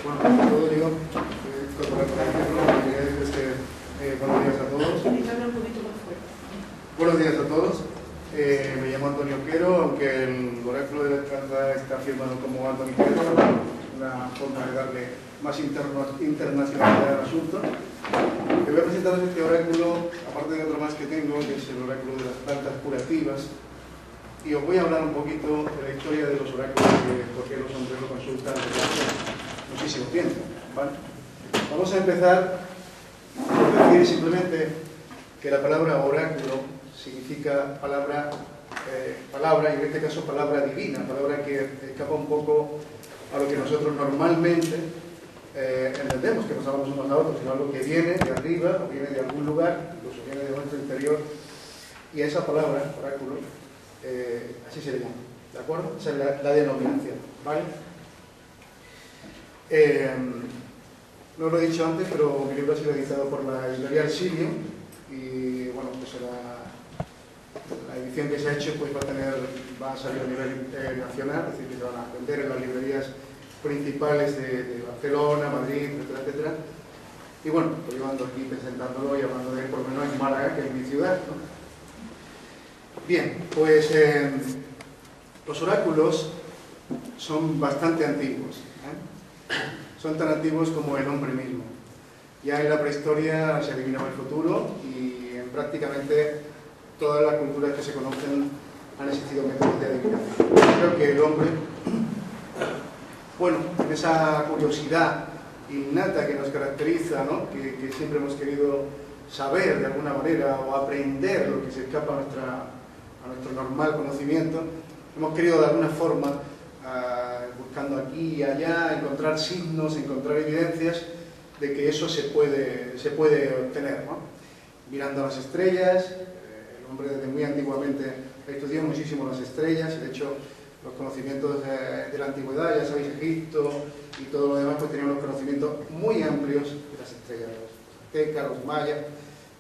Bueno, todo digo, buenos días a todos. Buenos días a todos. Me llamo Antonio Quero, aunque el oráculo de la esperanza está firmado como Antonio Quero, una forma de darle más internacionalidad al asunto. Te voy a presentar este oráculo, aparte de otro más que tengo, que es el oráculo de las plantas curativas. Y os voy a hablar un poquito de la historia de los oráculos y de por qué los hombres lo consultan desde hace muchísimo tiempo, ¿vale? Vamos a empezar por decir simplemente que la palabra oráculo significa palabra, y en este caso palabra divina, palabra que escapa un poco a lo que nosotros normalmente entendemos, que nos hablamos unos a otros, sino algo que viene de arriba o viene de algún lugar, incluso viene de nuestro interior, y a esa palabra, oráculo, así se le llama, ¿de acuerdo? Esa es la denominación, ¿vale? No lo he dicho antes, pero mi libro ha sido editado por la editorial Sirio y bueno, pues la edición que se ha hecho pues va a salir a nivel nacional, es decir, que se van a vender en las librerías principales de Barcelona, Madrid, etcétera, etcétera. Y bueno, pues yo ando aquí presentándolo y hablando de él, por lo menos en Málaga, que es mi ciudad, ¿no? Bien, pues los oráculos son bastante antiguos, ¿eh? Son tan antiguos como el hombre mismo. Ya en la prehistoria se adivinaba el futuro y en prácticamente todas las culturas que se conocen han existido métodos de adivinación. Creo que el hombre, bueno, en esa curiosidad innata que nos caracteriza, ¿no? que siempre hemos querido saber de alguna manera o aprender lo que se escapa a nuestro normal conocimiento, hemos querido de alguna forma, buscando aquí y allá, encontrar signos, encontrar evidencias de que eso se puede obtener, ¿no? Mirando las estrellas, el hombre desde muy antiguamente ha estudiado muchísimo las estrellas, y de hecho los conocimientos de la antigüedad, ya sabéis, Egipto y todo lo demás, pues tenían unos conocimientos muy amplios de las estrellas. Los aztecas, los mayas,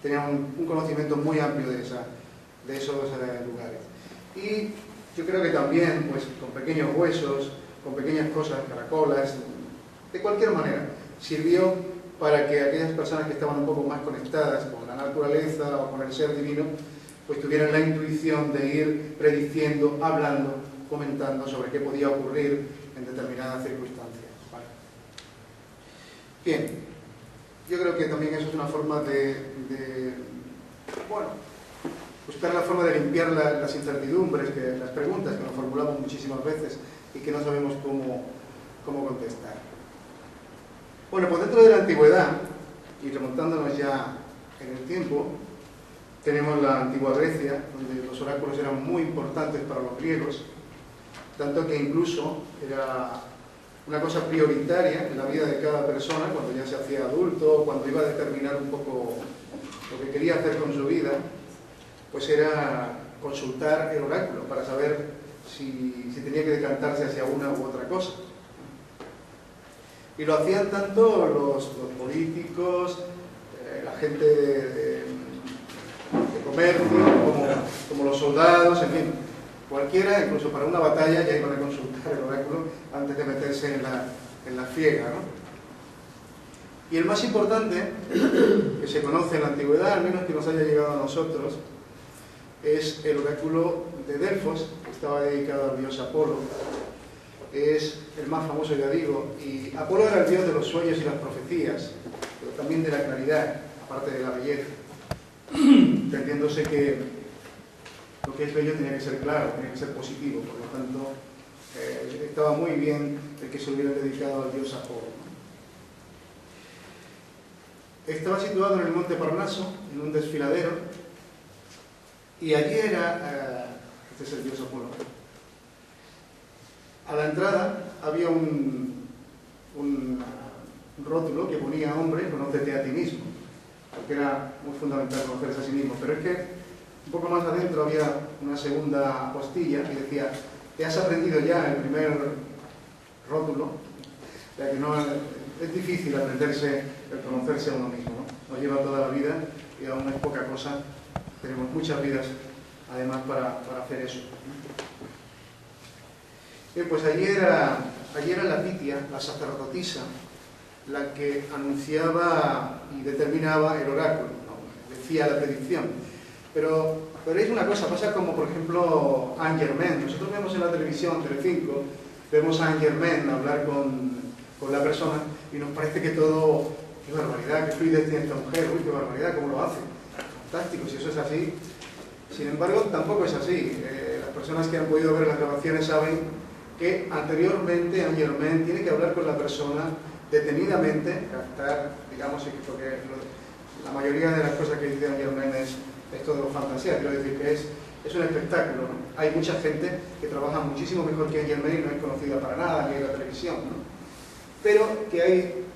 tenían un conocimiento muy amplio de esos lugares. Y yo creo que también, pues, con pequeños huesos, con pequeñas cosas, caracolas, de cualquier manera, sirvió para que aquellas personas que estaban un poco más conectadas con la naturaleza o con el ser divino, pues tuvieran la intuición de ir prediciendo, hablando, comentando sobre qué podía ocurrir en determinadas circunstancias, ¿vale? Bien, yo creo que también eso es una forma bueno, buscar la forma de limpiar las incertidumbres, las preguntas que nos formulamos muchísimas veces y que no sabemos cómo contestar. Bueno, pues dentro de la antigüedad, y remontándonos ya en el tiempo, tenemos la antigua Grecia, donde los oráculos eran muy importantes para los griegos, tanto que incluso era una cosa prioritaria en la vida de cada persona, cuando ya se hacía adulto, cuando iba a determinar un poco lo que quería hacer con su vida, pues era consultar el oráculo para saber si tenía que decantarse hacia una u otra cosa. Y lo hacían tanto los políticos, la gente de comercio, como los soldados, en fin, cualquiera, incluso para una batalla, ya iban a consultar el oráculo antes de meterse en la friega, ¿no? Y el más importante, que se conoce en la antigüedad, al menos que nos haya llegado a nosotros, es el oráculo de Delfos, que estaba dedicado al dios Apolo. Es el más famoso, ya digo, y Apolo era el dios de los sueños y las profecías, pero también de la claridad, aparte de la belleza, entendiéndose que lo que es bello tenía que ser claro, tenía que ser positivo, por lo tanto estaba muy bien el que se hubiera dedicado al dios Apolo. Estaba situado en el monte Parnaso, en un desfiladero, y allí era, este es el dios Apolo. A la entrada había un rótulo que ponía: hombre, conócete a ti mismo, porque era muy fundamental conocerse a sí mismo. Pero es que un poco más adentro había una segunda postilla que decía: te has aprendido ya el primer rótulo. O sea que no es difícil aprenderse, el conocerse a uno mismo, ¿no? Nos lleva toda la vida y aún es poca cosa. Tenemos muchas vidas además para hacer eso. Bien, pues allí era la Pitia, la sacerdotisa, la que anunciaba y determinaba el oráculo, ¿no? Decía la predicción. Pero veréis una cosa, pasa como por ejemplo Angermen. Nosotros vemos en la televisión, Telecinco, vemos a Angermen hablar con la persona y nos parece que todo, qué barbaridad, qué fluidez tiene esta mujer, uy, qué barbaridad, cómo lo hace. Fantástico, si eso es así. Sin embargo, tampoco es así. Las personas que han podido ver las grabaciones saben que anteriormente Angermen tiene que hablar con la persona detenidamente, captar, digamos, porque la mayoría de las cosas que dice Angermen es todo fantasía, quiero decir que es un espectáculo, ¿no? Hay mucha gente que trabaja muchísimo mejor que Angermen y no es conocida para nada, ni en la televisión, ¿no? Pero que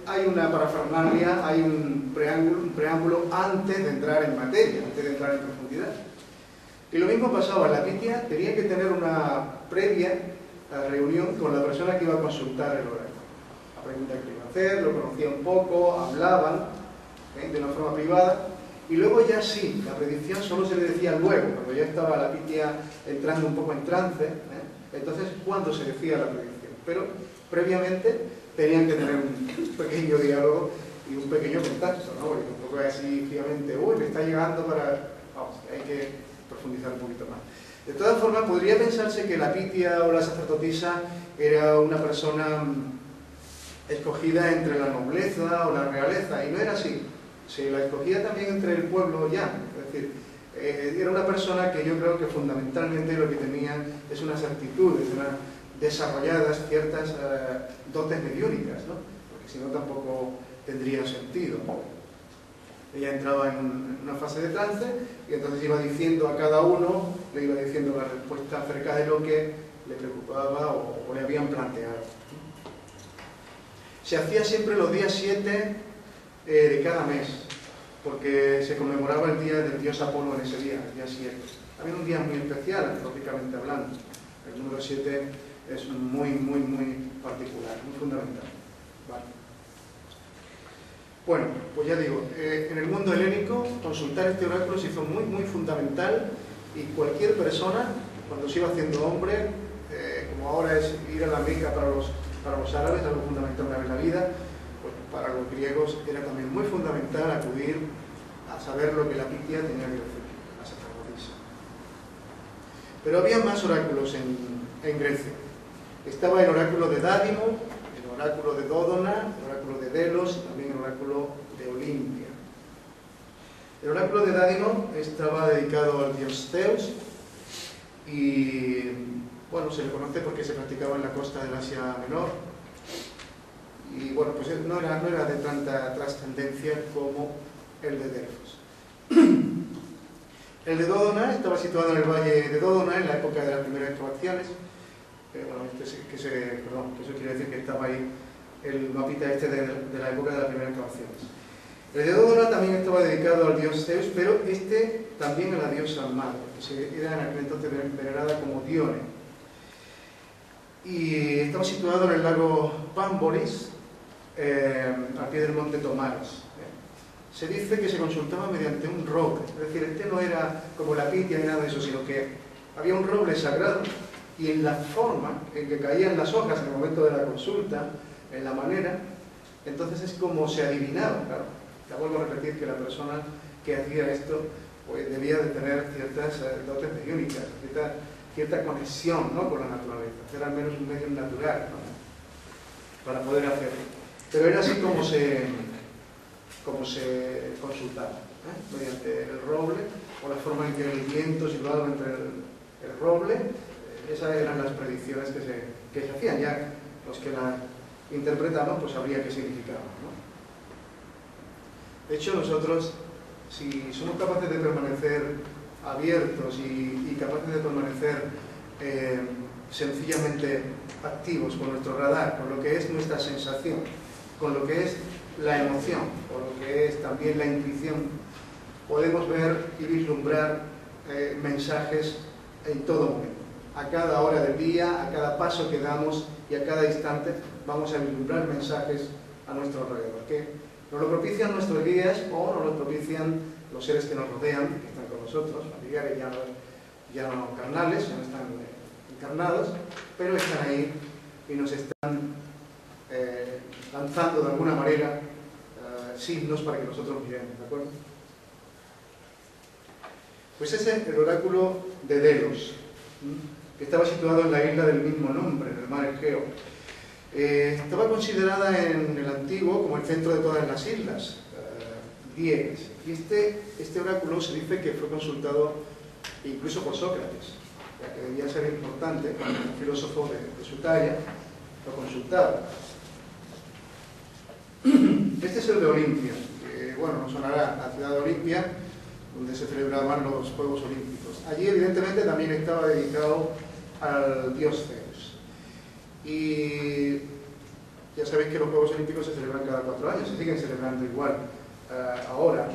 hay una parafernalia, hay un preámbulo antes de entrar en materia, antes de entrar en profundidad. Y lo mismo pasaba, la pitia tenía que tener una previa reunión con la persona que iba a consultar el oráculo. La pregunta que iba a hacer, lo conocía un poco, hablaban de una forma privada, y luego ya sí, la predicción solo se le decía luego, cuando ya estaba la pitia entrando un poco en trance, entonces cuando se decía la predicción. Pero previamente tenían que tener un pequeño diálogo y un pequeño contacto, ¿no? Porque tampoco es así fríamente, uy, me está llegando para... Vamos, hay que profundizar un poquito más. De todas formas, podría pensarse que la pitia o la sacerdotisa era una persona escogida entre la nobleza o la realeza, y no era así. Se la escogía también entre el pueblo llano, es decir, era una persona que yo creo que fundamentalmente lo que tenía es unas actitudes, desarrolladas ciertas dotes mediúnicas, ¿no? Porque si no tampoco tendría sentido. Ella entraba en una fase de trance y entonces iba diciendo a cada uno, le iba diciendo la respuesta acerca de lo que le preocupaba o le habían planteado. Se hacía siempre los días 7 de cada mes, porque se conmemoraba el día del dios Apolo en ese día, el día 7. Había un día muy especial, astrológicamente hablando. El número 7 es muy particular, muy fundamental. Vale. Bueno, pues ya digo, en el mundo helénico consultar este oráculo se hizo muy fundamental, y cualquier persona, cuando se iba haciendo hombre, como ahora es ir a la Meca para los árabes, algo fundamental una vez en la vida, pues para los griegos era también muy fundamental acudir a saber lo que la pitia tenía que decir, la sacerdotisa. Pero había más oráculos en Grecia. Estaba el oráculo de Dádimo, el oráculo de Dódona, el oráculo de Delos y también el oráculo de Olimpia. El oráculo de Dádimo estaba dedicado al dios Zeus y, bueno, se le conoce porque se practicaba en la costa del Asia Menor y, bueno, pues no era de tanta trascendencia como el de Delfos. El de Dódona estaba situado en el valle de Dódona en la época de las primeras excavaciones. Bueno, eso quiere decir que estaba ahí el mapita de la época de las primeras excavaciones. El de Dódona también estaba dedicado al dios Zeus, pero este también a la diosa Marte, que era en aquel entonces venerada como Dione. Y estaba situado en el lago Pamboris, al pie del monte Tomares. Se dice que se consultaba mediante un roble, es decir, este no era como la pitia ni nada de eso, sino que había un roble sagrado, y en la forma en que caían las hojas en el momento de la consulta, en la manera, entonces es como se adivinaba, claro. Ya vuelvo a repetir que la persona que hacía esto pues debía de tener ciertas dotes mediúnicas, cierta conexión, ¿no?, con la naturaleza, ser al menos un medio natural, ¿no?, para poder hacerlo. Pero era así como se consultaba, mediante el roble, o la forma en que el viento situado entre el roble. Esas eran las predicciones que se hacían. Ya los que la interpretaban pues sabrían qué significaba, ¿no? De hecho, nosotros, si somos capaces de permanecer abiertos y capaces de permanecer sencillamente activos con nuestro radar, con lo que es nuestra sensación, con lo que es la emoción, con lo que es también la intuición, podemos ver y vislumbrar mensajes en todo momento. A cada hora del día, a cada paso que damos y a cada instante vamos a vislumbrar mensajes a nuestro alrededor, que nos lo propician nuestros guías o nos lo propician los seres que nos rodean, que están con nosotros, familiares ya no carnales, ya no están encarnados, pero están ahí y nos están lanzando de alguna manera signos para que nosotros miremos, ¿de acuerdo? Pues ese es el oráculo de Delos, que estaba situado en la isla del mismo nombre, en el mar Egeo. Estaba considerada en el antiguo como el centro de todas las islas griegas. Y este oráculo se dice que fue consultado incluso por Sócrates, ya que debía ser importante cuando un filósofo de su talla lo consultaba. Este es el de Olimpia, que, bueno, nos sonará la ciudad de Olimpia, donde se celebraban los Juegos Olímpicos. Allí, evidentemente, también estaba dedicado al dios Zeus. Y ya sabéis que los Juegos Olímpicos se celebran cada 4 años, se siguen celebrando igual ahora.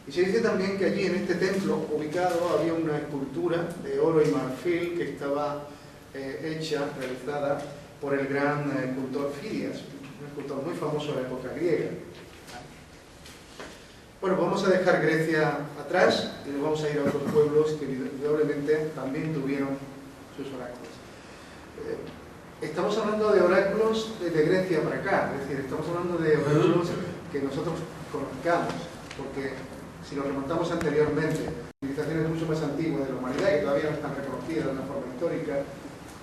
Y se dice también que allí, en este templo ubicado, había una escultura de oro y marfil que estaba realizada por el gran escultor Fidias, un escultor muy famoso de la época griega. Bueno, vamos a dejar Grecia atrás y nos vamos a ir a otros pueblos que indudablemente también tuvieron sus oráculos. Estamos hablando de oráculos de Grecia para acá, es decir, estamos hablando de oráculos que nosotros conozcamos, porque si nos remontamos anteriormente, civilizaciones mucho más antiguas de la humanidad que todavía no están reconocidas de una forma histórica,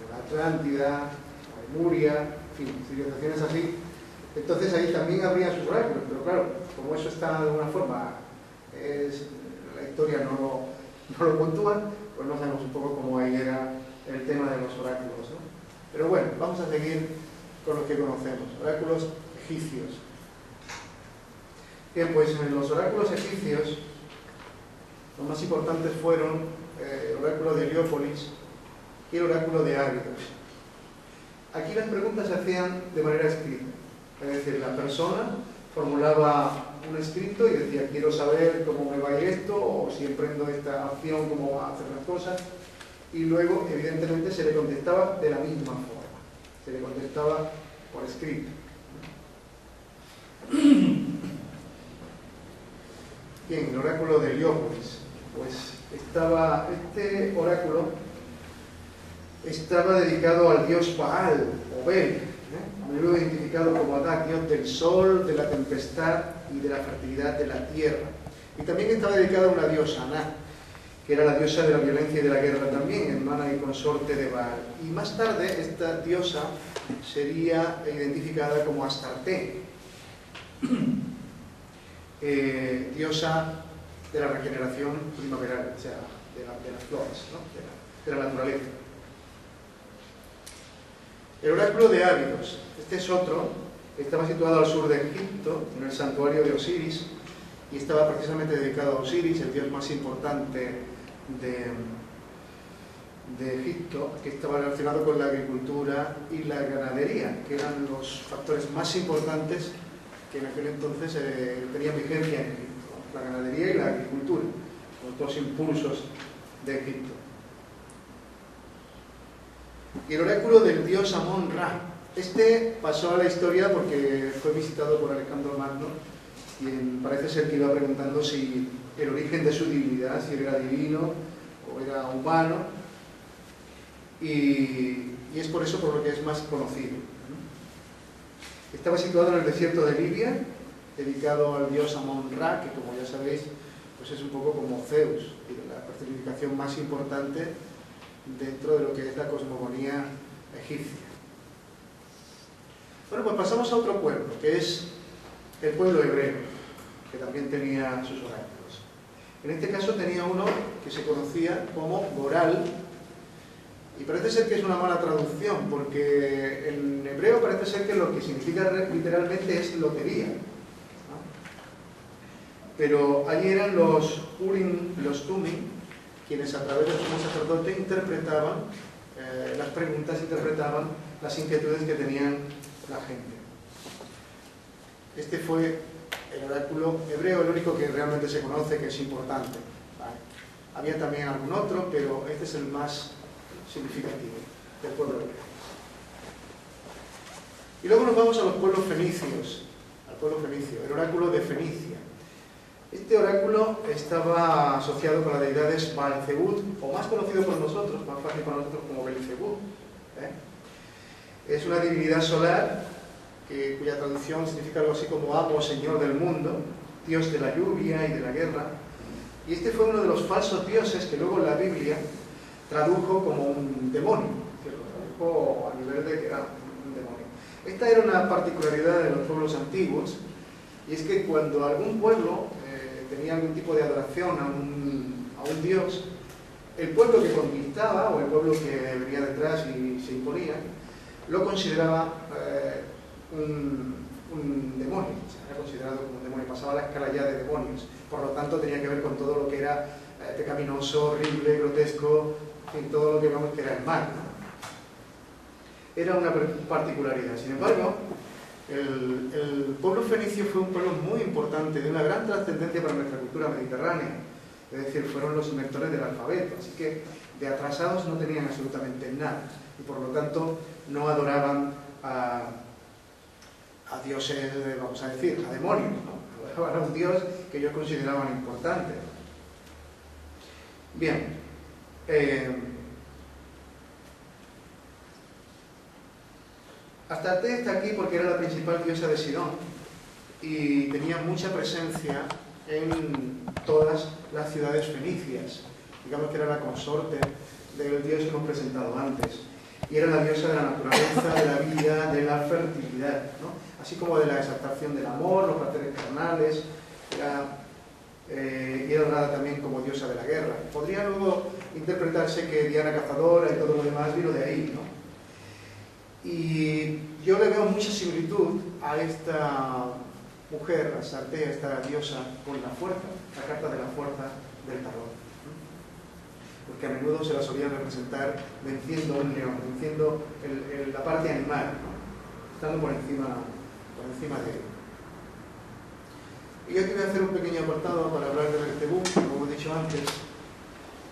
la Atlántida, la Lemuria, en fin, civilizaciones así, entonces ahí también habría sus oráculos, pero claro, como eso está de alguna forma, la historia no lo puntúa, pues no sabemos un poco cómo ahí era el tema de los oráculos, ¿no? Pero bueno, vamos a seguir con los que conocemos, oráculos egipcios. Bien, pues en los oráculos egipcios, los más importantes fueron el oráculo de Heliópolis y el oráculo de Ábidos. Aquí las preguntas se hacían de manera escrita, es decir, la persona formulaba un escrito y decía, quiero saber cómo me va a ir esto, o si emprendo esta acción, cómo va a hacer las cosas, y luego, evidentemente, se le contestaba de la misma forma, se le contestaba por escrito. Bien, el oráculo de Heliópolis, pues este oráculo estaba dedicado al dios Baal, o Bel, a menudo identificado como Adad, dios del sol, de la tempestad y de la fertilidad de la tierra. Y también estaba dedicado a una diosa, Anat, que era la diosa de la violencia y de la guerra también, hermana y consorte de Baal. Y más tarde esta diosa sería identificada como Astarte, diosa de la regeneración primaveral, o sea, de las flores, ¿no? de la naturaleza. El oráculo de Ábidos, este es otro, estaba situado al sur de Egipto, en el santuario de Osiris, y estaba precisamente dedicado a Osiris, el dios más importante de Egipto, que estaba relacionado con la agricultura y la ganadería, que eran los factores más importantes que en aquel entonces tenían vigencia en Egipto, la ganadería y la agricultura, los dos impulsos de Egipto. Y el oráculo del dios Amón-Ra, este pasó a la historia porque fue visitado por Alejandro Magno, quien parece ser que iba preguntando si el origen de su divinidad, si era divino o era humano, y es por eso por lo que es más conocido. Estaba situado en el desierto de Libia, dedicado al dios Amón-Ra, que como ya sabéis, pues es un poco como Zeus, la personificación más importante dentro de lo que es la cosmogonía egipcia. Bueno, pues pasamos a otro pueblo, que es el pueblo hebreo, que también tenía sus oráculos. En este caso tenía uno que se conocía como Boral, y parece ser que es una mala traducción, porque en hebreo parece ser que lo que significa literalmente es lotería, ¿no? Pero allí eran los Urim y los Tumim, quienes a través del sumo sacerdote interpretaban las preguntas, interpretaban las inquietudes que tenían la gente. Este fue el oráculo hebreo, el único que realmente se conoce, que es importante, ¿vale? Había también algún otro, pero este es el más significativo del pueblo hebreo. Y luego nos vamos a los pueblos fenicios, al pueblo fenicio, el oráculo de Fenicia. Este oráculo estaba asociado con las deidades Baalzebut, o más conocido por nosotros, más fácil para nosotros, como Belzebú. Es una divinidad solar cuya traducción significa algo así como amo, señor del mundo, dios de la lluvia y de la guerra. Y este fue uno de los falsos dioses que luego la Biblia tradujo como un demonio, que lo tradujo a nivel de que era un demonio. Esta era una particularidad de los pueblos antiguos, y es que cuando algún pueblo tenía algún tipo de adoración a un dios, el pueblo que conquistaba o el pueblo que venía detrás y se imponía, lo consideraba un demonio, o sea, era considerado como un demonio, pasaba la escala ya de demonios, por lo tanto tenía que ver con todo lo que era pecaminoso, horrible, grotesco, en todo lo que vemos que era el mal, ¿no? Era una particularidad. Sin embargo, el pueblo fenicio fue un pueblo muy importante, de una gran trascendencia para nuestra cultura mediterránea, es decir, fueron los inventores del alfabeto, así que de atrasados no tenían absolutamente nada, y por lo tanto no adoraban a dioses, vamos a decir, a demonios, ¿no? Adoraban a un dios que ellos consideraban importante. Bien, Astarte está aquí porque era la principal diosa de Sidón y tenía mucha presencia en todas las ciudades fenicias. Digamos que era la consorte del dios que hemos presentado antes. Y era la diosa de la naturaleza, de la vida, de la fertilidad, ¿no? Así como de la exaltación del amor, los placeres carnales. Y era adorada también como diosa de la guerra. Podría luego interpretarse que Diana cazadora y todo lo demás vino de ahí, ¿no? Y yo le veo mucha similitud a esta mujer, a Astarte, a esta diosa, con la fuerza, la carta de la fuerza del tarot. Porque a menudo se la solían representar venciendo un león, venciendo la parte animal, ¿no? Estando por encima de él. Y yo aquí voy a hacer un pequeño apartado para hablar de Belcebú, como he dicho antes,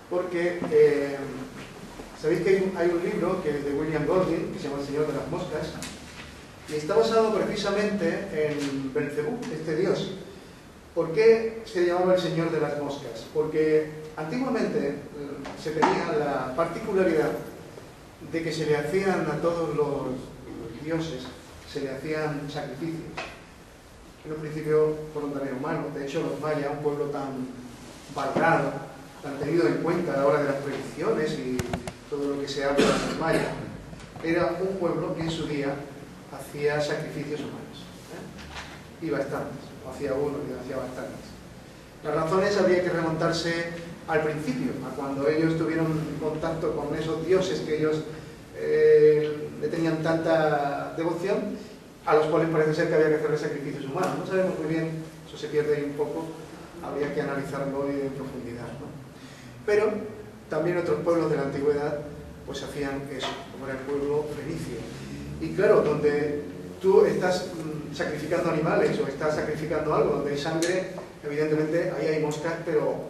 porque sabéis que hay un libro que es de William Golding, que se llama El Señor de las Moscas, y está basado precisamente en Belcebú, este dios. ¿Por qué se llamaba el Señor de las Moscas? Porque antiguamente se tenía la particularidad de que se le hacían a todos los dioses, se le hacían sacrificios. En un principio fueron también humanos, de hecho los mayas, un pueblo tan valorado, tan tenido en cuenta a la hora de las predicciones y todo lo que se habla de los mayas, era un pueblo que en su día hacía sacrificios humanos, y bastantes, no hacía uno, ni hacía bastantes. Las razones habría que remontarse al principio, a cuando ellos tuvieron contacto con esos dioses que ellos le tenían tanta devoción, a los cuales parece ser que había que hacerle sacrificios humanos. No sabemos muy bien, eso se pierde ahí un poco, habría que analizarlo en profundidad, ¿no? Pero también otros pueblos de la antigüedad pues hacían eso, como era el pueblo fenicio. Y claro, donde tú estás sacrificando animales o estás sacrificando algo, donde hay sangre, evidentemente ahí hay moscas, pero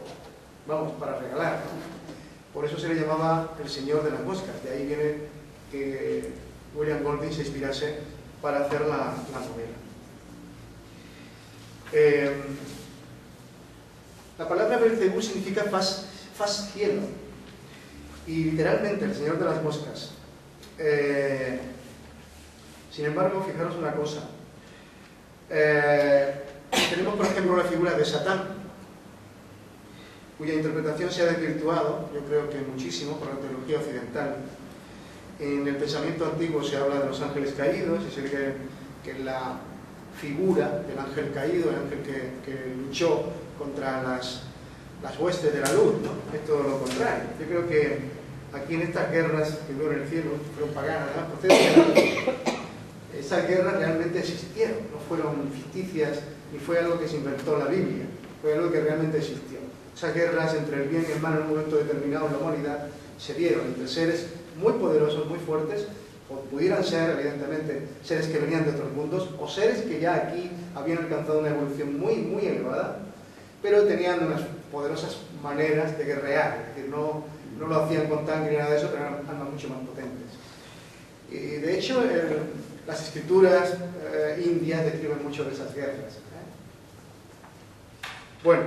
vamos, para regalar, ¿no? Por eso se le llamaba el Señor de las Moscas. De ahí viene que William Golding se inspirase para hacer la novela. La palabra Belcebú significa faz cielo, y literalmente el Señor de las Moscas. Sin embargo, fijaros una cosa, tenemos por ejemplo la figura de Satán, cuya interpretación se ha desvirtuado, yo creo que muchísimo, por la teología occidental. En el pensamiento antiguo se habla de los ángeles caídos, y se cree que la figura del ángel caído, el ángel que luchó contra las huestes de la luz, ¿no? Es todo lo contrario. Yo creo que aquí en estas guerras que hubo en el cielo, fueron paganas, ¿no? Esas guerras realmente existieron, no fueron ficticias, ni fue algo que se inventó la Biblia, fue algo que realmente existió. Esas guerras entre el bien y el mal en un momento determinado en la humanidad se dieron entre seres muy poderosos, muy fuertes, o pudieran ser, evidentemente, seres que venían de otros mundos, o seres que ya aquí habían alcanzado una evolución muy, muy elevada, pero tenían unas poderosas maneras de guerrear, es decir, no lo hacían con tanque ni nada de eso, pero eran armas mucho más potentes. Y de hecho, las escrituras indias describen mucho de esas guerras. Bueno,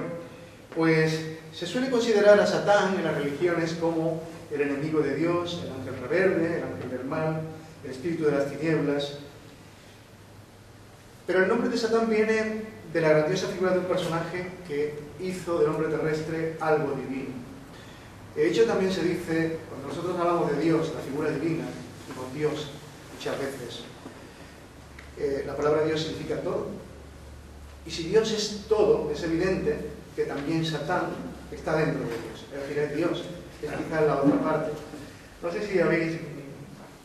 pues se suele considerar a Satán en las religiones como el enemigo de Dios, el ángel rebelde, el ángel del mal, el espíritu de las tinieblas. Pero el nombre de Satán viene de la grandiosa figura de un personaje que hizo del hombre terrestre algo divino. De hecho, también se dice, cuando nosotros hablamos de Dios, la figura divina, con Dios, muchas veces, la palabra Dios significa todo. Y si Dios es todo, es evidente que también Satán está dentro de Dios. Es decir, es Dios, es quizás la otra parte. No sé si habéis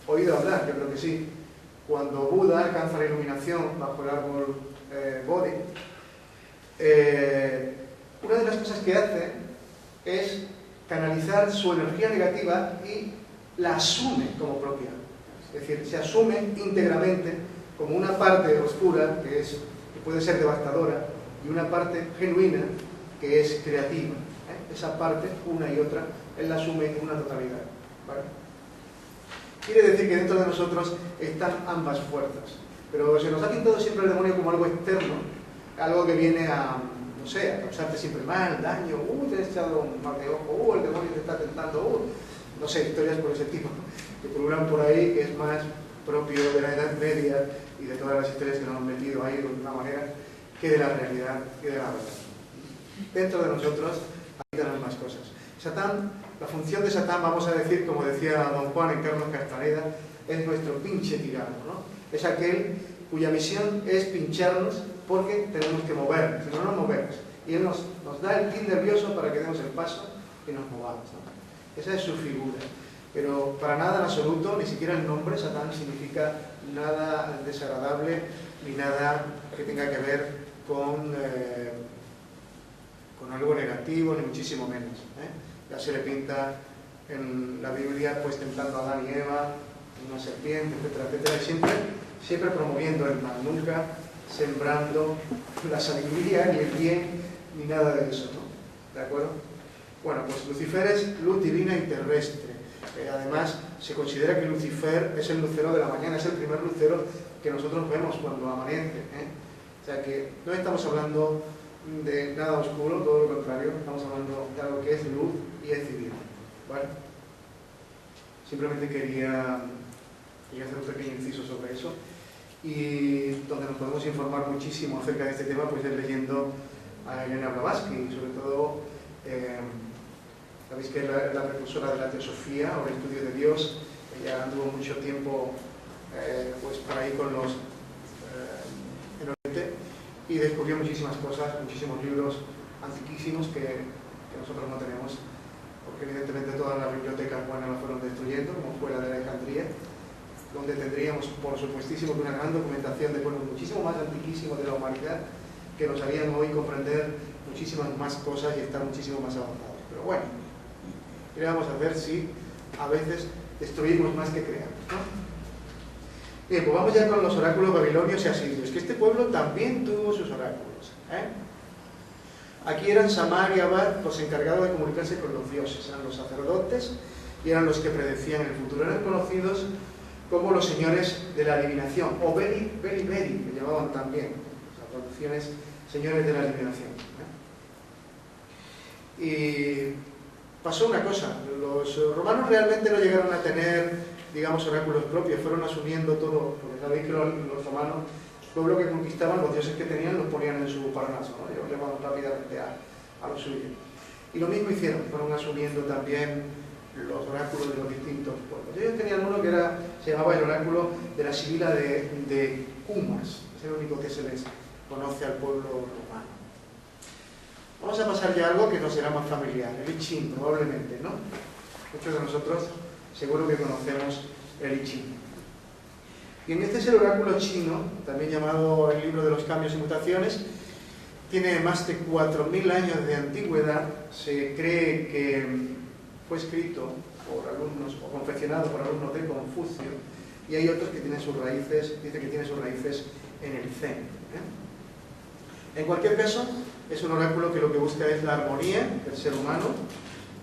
oído hablar, yo creo que sí. Cuando Buda alcanza la iluminación bajo el árbol Bodhi, una de las cosas que hace es canalizar su energía negativa y la asume como propia. Es decir, se asume íntegramente como una parte oscura que puede ser devastadora y una parte genuina que es creativa. Esa parte, una y otra, él la asume en una totalidad. ¿Vale? Quiere decir que dentro de nosotros están ambas fuerzas. Pero se nos ha pintado siempre el demonio como algo externo, algo que viene a, no sé, a causarte siempre mal, daño, te has echado un mal de ojo, el demonio te está tentando, no sé, historias por ese tipo, que pululan por ahí, que es más propio de la Edad Media y de todas las historias que nos han metido ahí de una manera, que de la realidad y de la verdad. Dentro de nosotros habitan ambas cosas. Satán, la función de Satán, vamos a decir, como decía don Juan en Carlos Castaneda, es nuestro pinche tirano, ¿no? Es aquel cuya misión es pincharnos porque tenemos que movernos, si no nos movemos. Y él nos da el pin nervioso para que demos el paso y nos movamos, ¿no? Esa es su figura. Pero para nada en absoluto, ni siquiera el nombre Satán significa nada desagradable ni nada que tenga que ver con algo negativo, ni muchísimo menos. Ya se le pinta en la Biblia pues tentando a Adán y Eva, una serpiente, etcétera, etcétera, siempre promoviendo el mal, nunca sembrando la sabiduría, ni el bien, ni nada de eso, ¿no? ¿De acuerdo? Bueno, pues Lucifer es luz divina y terrestre. Además, se considera que Lucifer es el lucero de la mañana, es el primer lucero que nosotros vemos cuando amanece. O sea que no estamos hablando de nada oscuro, todo lo contrario, estamos hablando de algo que es luz y es divino. ¿Vale? Simplemente quería hacer un pequeño inciso sobre eso. Y donde nos podemos informar muchísimo acerca de este tema, pues es leyendo a Elena Blavatsky, y sobre todo, sabéis que es la precursora de la teosofía o el estudio de Dios. Ella anduvo mucho tiempo pues por ahí con los en Oriente y descubrió muchísimas cosas, muchísimos libros antiquísimos que nosotros no tenemos, porque evidentemente todas las bibliotecas buenas las fueron destruyendo, como fue la de Alejandría, donde tendríamos, por supuestísimo, una gran documentación de pueblos muchísimo más antiquísimos de la humanidad, que nos harían hoy comprender muchísimas más cosas y estar muchísimo más avanzados. Pero bueno, ¿qué vamos a ver si a veces destruimos más que creamos, ¿no? Bien, pues vamos ya con los oráculos babilonios y asirios, que este pueblo también tuvo sus oráculos. Aquí eran Samar y Abad los encargados de comunicarse con los dioses, eran los sacerdotes y eran los que predecían el futuro. Eran conocidos como los señores de la adivinación, o Beli, que llamaban también, las traducciones señores de la adivinación. Y pasó una cosa, los romanos realmente no llegaron a tener, digamos, oráculos propios, fueron asumiendo todo, porque sabéis que los romanos, el pueblo que conquistaban, los dioses que tenían, los ponían en su parnaso, ¿no? Ellos llevaban rápidamente a lo suyo. Y lo mismo hicieron, fueron asumiendo también los oráculos de los distintos pueblos. Ellos tenían uno que se llamaba el oráculo de la Sibila de Cumas, es el único que se les conoce al pueblo romano. Vamos a pasar ya a algo que nos será más familiar, el I Ching, probablemente, ¿no? Muchos de nosotros seguro que conocemos el I Ching. Bien, este es el oráculo chino, también llamado el libro de los cambios y mutaciones. Tiene más de 4.000 años de antigüedad. Se cree que fue escrito por alumnos o confeccionado por alumnos de Confucio, y hay otros que tienen sus raíces, dice que tiene sus raíces en el Zen. En cualquier caso, es un oráculo que lo que busca es la armonía del ser humano.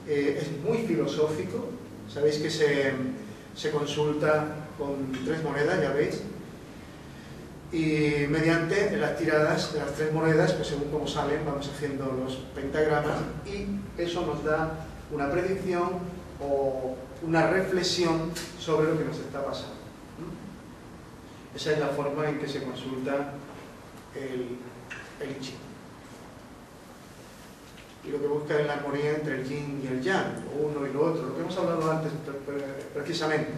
Es muy filosófico. Sabéis que se consulta con 3 monedas, ya veis, y mediante las tiradas de las 3 monedas, pues según cómo salen, vamos haciendo los pentagramas, y eso nos da una predicción o una reflexión sobre lo que nos está pasando. Esa es la forma en que se consulta el I Ching. Y lo que busca es la armonía entre el yin y el yang, lo uno y lo otro, lo que hemos hablado antes precisamente.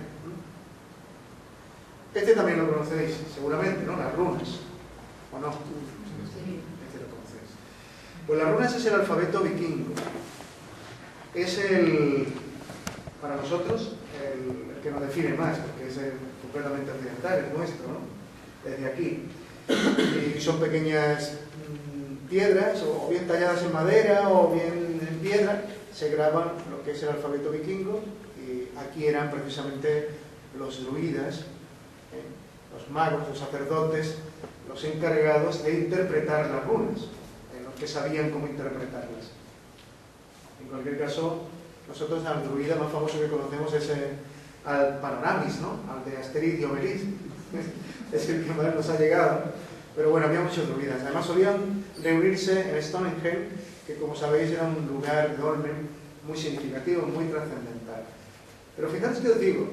Este también lo conocéis, seguramente, ¿no? Las runas, ¿o no? Sí. Este lo conocéis. Pues las runas es el alfabeto vikingo. Es para nosotros, el que nos define más, porque es completamente occidental, es nuestro, ¿no? Desde aquí. Y son pequeñas piedras, o bien talladas en madera, o bien en piedra, se graban lo que es el alfabeto vikingo, y aquí eran precisamente los druidas, los magos, los sacerdotes, los encargados de interpretar las runas, los que sabían cómo interpretarlas. En cualquier caso, nosotros al druida más famoso que conocemos es al Panoramis, ¿no? Al de Asterix y Obelix, es el que más nos ha llegado. Pero bueno, había muchos druidas. Además solían reunirse en Stonehenge, que como sabéis era un lugar de dolmen muy significativo, muy trascendental. Pero fijaros que os digo,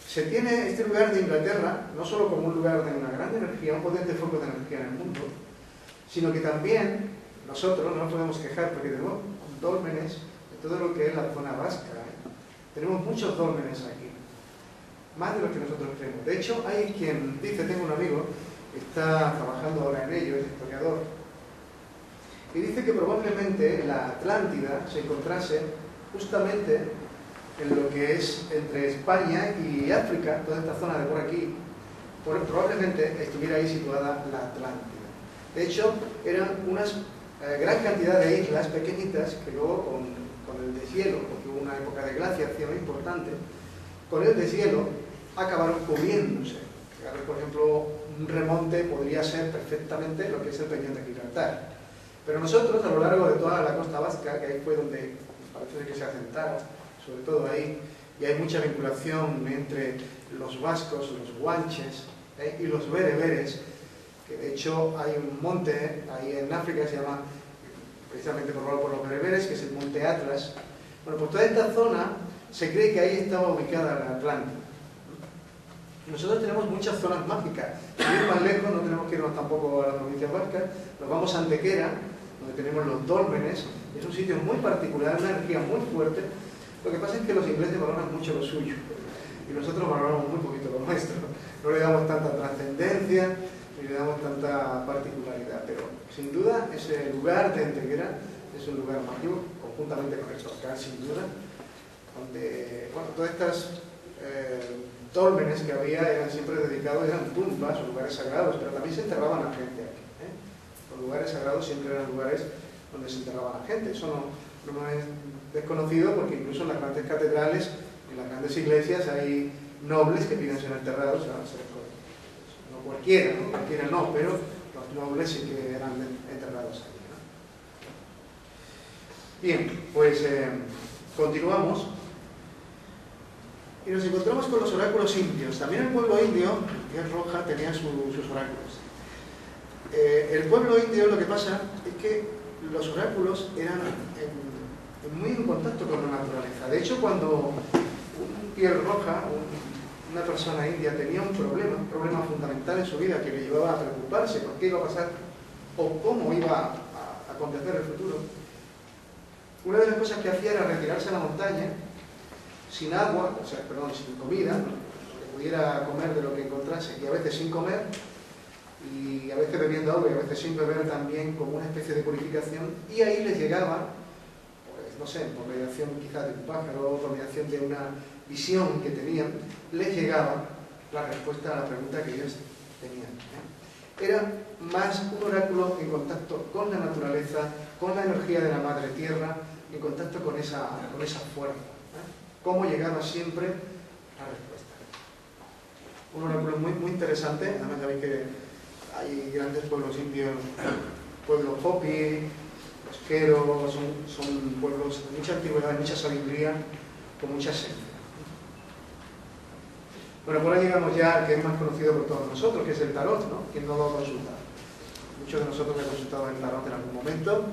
se tiene este lugar de Inglaterra no solo como un lugar de una gran energía, un potente foco de energía en el mundo, sino que también nosotros no nos podemos quejar porque tenemos dólmenes de todo lo que es la zona vasca. Tenemos muchos dólmenes aquí, más de lo que nosotros creemos. De hecho, hay quien dice, tengo un amigo que está trabajando ahora en ello, es historiador, y dice que probablemente la Atlántida se encontrase justamente en lo que es entre España y África, toda esta zona de por aquí, probablemente estuviera ahí situada la Atlántida. De hecho, eran unas gran cantidad de islas pequeñitas que luego con el deshielo, porque hubo una época de glaciación importante, con el deshielo acabaron cubriéndose. Por ejemplo, un remonte podría ser perfectamente lo que es el Peñón de Gibraltar. Pero nosotros, a lo largo de toda la costa vasca, que ahí fue donde parece que se asentaron, sobre todo ahí, y hay mucha vinculación entre los vascos, los guanches y los bereberes, que de hecho hay un monte ahí en África que se llama, precisamente formado por los bereberes, que es el monte Atlas. Bueno, pues toda esta zona se cree que ahí estaba ubicada la Atlántida. Nosotros tenemos muchas zonas mágicas. Si ir más lejos, no tenemos que irnos tampoco a la provincia vasca, nos vamos a Antequera, donde tenemos los dólmenes. Es un sitio muy particular, una energía muy fuerte. Lo que pasa es que los ingleses valoran mucho lo suyo y nosotros valoramos muy poquito lo nuestro. No le damos tanta trascendencia ni le damos tanta particularidad, pero sin duda ese lugar de Antequera es un lugar mágico, conjuntamente con el Toscán, sin duda, donde, bueno, todas estas dólmenes que había eran siempre dedicados, eran tumbas o lugares sagrados, pero también se enterraban a gente aquí. Los lugares sagrados siempre eran lugares donde se enterraba la gente. Eso no es desconocido, porque incluso en las grandes catedrales, en las grandes iglesias, hay nobles que piden ser enterrados, no cualquiera, ¿no? Cualquiera no, pero los nobles sí que eran enterrados allí, ¿no? Bien, pues continuamos y nos encontramos con los oráculos indios. También el pueblo indio, Piel Roja, tenía sus oráculos. El pueblo indio, lo que pasa es que los oráculos eran muy en contacto con la naturaleza. De hecho, cuando un Piel Roja, una persona india, tenía un problema fundamental en su vida que le llevaba a preocuparse por qué iba a pasar o cómo iba a acontecer el futuro, una de las cosas que hacía era retirarse a la montaña sin agua, sin comida, que pudiera comer de lo que encontrase, y a veces sin comer, y a veces bebiendo agua y a veces sin beber también, como una especie de purificación, y ahí les llegaba, pues no sé, por mediación quizás de un pájaro, por mediación de una visión que tenían, les llegaba la respuesta a la pregunta que ellos tenían. Era más un oráculo en contacto con la naturaleza, con la energía de la madre tierra, en contacto con esa fuerza. Cómo llegaba siempre la respuesta. Un oráculo muy, muy interesante. Además sabéis que hay grandes pueblos indios, pueblos Hopi, pesqueros, son pueblos de mucha antigüedad, mucha sabiduría, con mucha esencia. Bueno, por ahí llegamos ya al que es más conocido por todos nosotros, que es el tarot, ¿no? ¿Quién no lo ha consultado? Muchos de nosotros hemos consultado el tarot en algún momento.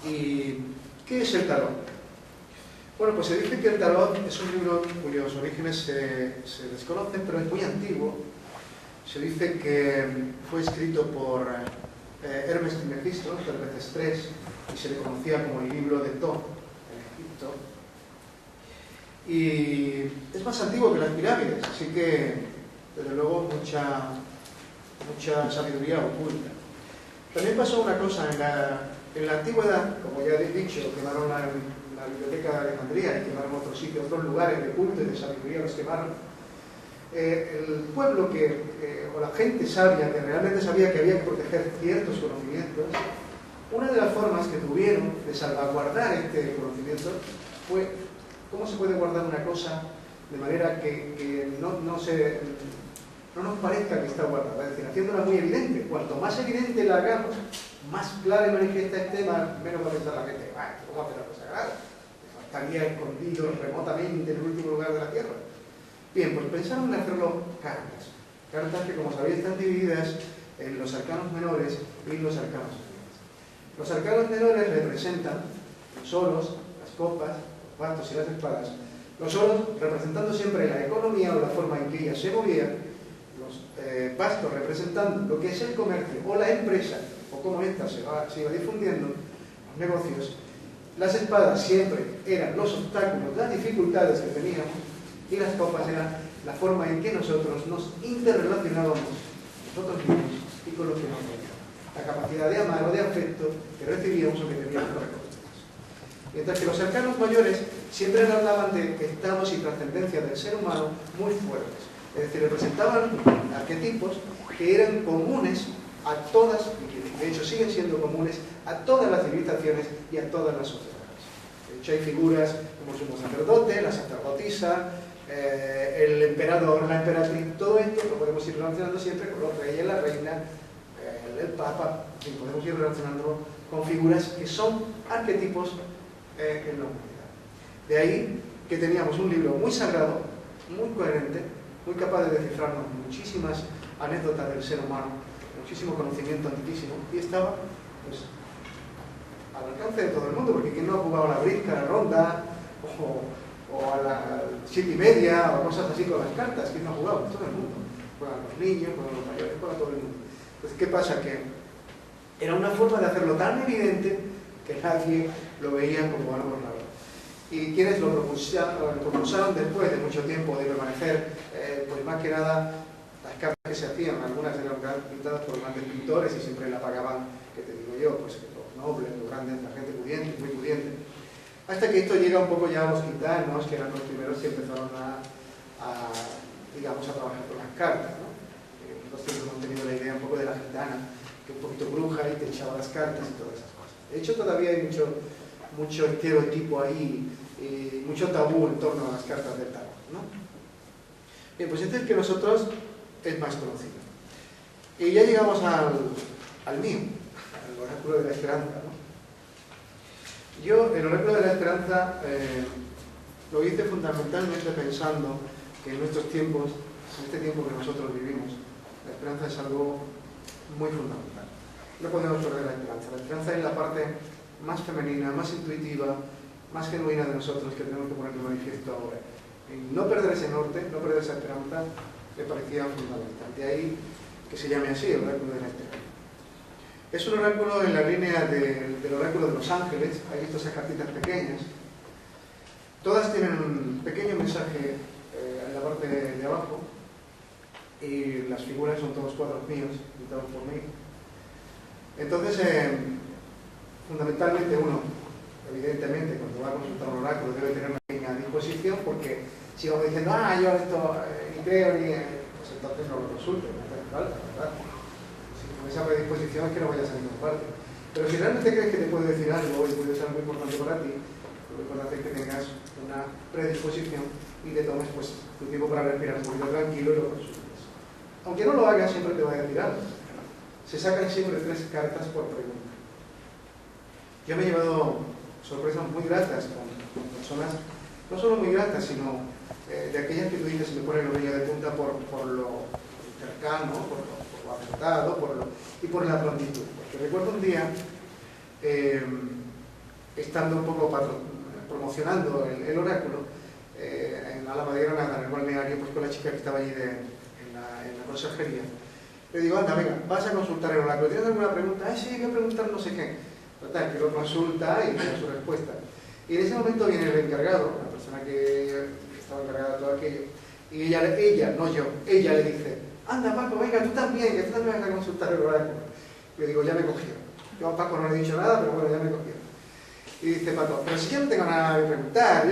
¿Y qué es el tarot? Bueno, pues se dice que el tarot es un libro cuyos orígenes se desconocen, pero es muy antiguo. Se dice que fue escrito por Hermes Trismegisto, del veces 3, y se le conocía como el libro de Thoth en Egipto. Y es más antiguo que las pirámides, así que, desde luego, mucha sabiduría oculta. También pasó una cosa en la antigüedad, como ya he dicho, quemaron la biblioteca de Alejandría y quemaron otros sitios, otros lugares de culto y de sabiduría los quemaron. El pueblo o la gente sabia, que realmente sabía que había que proteger ciertos conocimientos, una de las formas que tuvieron de salvaguardar este conocimiento fue cómo se puede guardar una cosa de manera que no nos parezca que está guardada, es decir, haciéndola muy evidente. Cuanto más evidente la hagamos, más clara y manifiesta el tema, menos va a pensar la gente, ¿cómo hacer la cosa sagrada? Estaría escondido remotamente en el último lugar de la tierra. Bien, pues pensaron en hacerlo cartas. Cartas que, como sabéis, están divididas en los arcanos menores y los arcanos mayores. Los arcanos menores representan los oros, las copas, los bastos y las espadas. Los oros representando siempre la economía o la forma en que ella se movía. Los bastos representando lo que es el comercio o la empresa, o cómo ésta se iba difundiendo, los negocios. Las espadas siempre eran los obstáculos, las dificultades que teníamos, y las copas eran la forma en que nosotros nos interrelacionábamos nosotros mismos y con los que nos rodeaban. La capacidad de amar o de afecto que recibíamos o que teníamos para con los demás. Mientras que los arcanos mayores siempre hablaban de estados y trascendencia del ser humano muy fuertes. Es decir, representaban arquetipos que eran comunes a todas, y de hecho siguen siendo comunes a todas las civilizaciones y a todas las sociedades. De hecho hay figuras como el sumo sacerdote, la sacerdotisa, el emperador, la emperatriz, todo esto lo podemos ir relacionando siempre con los reyes, la reina, el papa, y podemos ir relacionándolo con figuras que son arquetipos en la humanidad. De ahí que teníamos un libro muy sagrado, muy coherente, muy capaz de descifrarnos muchísimas anécdotas del ser humano, muchísimo conocimiento antiquísimo, y estaba pues al alcance de todo el mundo, porque ¿quién no ha jugado a la brisca, a la ronda, o a la 7:30, o cosas así con las cartas? ¿Quién no ha jugado? Todo el mundo. Juegan los niños, juegan los mayores, juega todo el mundo. Entonces, ¿qué pasa? Que era una forma de hacerlo tan evidente que nadie lo veía como algo raro. Y quienes lo propulsaron después de mucho tiempo de permanecer, pues más que nada, las cartas que se hacían, algunas eran pintadas por grandes pintores y siempre la pagaban, que te digo yo, pues los nobles, los grandes, la gente pudiente, muy pudiente. Hasta que esto llega un poco ya a los gitanos, que eran los primeros que empezaron digamos, a trabajar con las cartas, ¿no? Nosotros siempre hemos tenido la idea un poco de la gitana, que un poquito bruja y te echaba las cartas y todas esas cosas. De hecho, todavía hay mucho estereotipo ahí, mucho tabú en torno a las cartas del tarot, ¿no? Bien, pues este es el que nosotros es más conocido. Y ya llegamos al mío, al oráculo de la esperanza, ¿no? Yo, el oráculo de la esperanza, lo hice fundamentalmente pensando que en nuestros tiempos, en este tiempo que nosotros vivimos, la esperanza es algo muy fundamental. No podemos perder la esperanza. La esperanza es la parte más femenina, más intuitiva, más genuina de nosotros, que tenemos que poner de manifiesto ahora. Y no perder ese norte, no perder esa esperanza, me parecía fundamental. De ahí que se llame así, el oráculo de la esperanza. Es un oráculo en la línea del oráculo de los ángeles. Hay visto esas cartitas pequeñas. Todas tienen un pequeño mensaje en la parte de abajo, y las figuras son todos cuadros míos, pintados por mí. Entonces, fundamentalmente uno, evidentemente, cuando va a consultar un oráculo debe tener una pequeña disposición, porque si vamos diciendo, yo esto ni creo ni... pues entonces no lo consulte, no hace falta, ¿verdad? Con esa predisposición es que no vayas a ninguna parte. Pero si realmente crees que te puede decir algo y puede ser muy importante para ti, lo importante es que tengas una predisposición y te tomes pues tu tiempo para respirar un poquito tranquilo y lo consultes. Aunque no lo hagas, siempre te va a decir algo. Se sacan siempre 3 cartas por pregunta. Yo me he llevado sorpresas muy gratas con personas, no solo muy gratas, sino de aquellas que tú dices se me ponen los vellos de punta por lo cercano, por lo acertado y por la prontitud. Porque recuerdo un día, estando un poco promocionando el oráculo, en la lavadera, en el balneario, pues con la chica que estaba allí en la conserjería. Le digo, anda, venga, vas a consultar el oráculo. ¿Tienes alguna pregunta? Sí, hay que preguntar no sé qué. Total, que lo consulta y me da su respuesta. Y en ese momento viene el encargado, la persona que estaba encargada de todo aquello, y ella, no yo, ella le dice, anda Paco, venga, tú también, que tú también vas a consultar el oráculo. Yo digo, ya me cogió. Yo a Paco no le he dicho nada, pero bueno, ya me cogió. Y dice Paco, pero si yo no tengo nada que preguntar,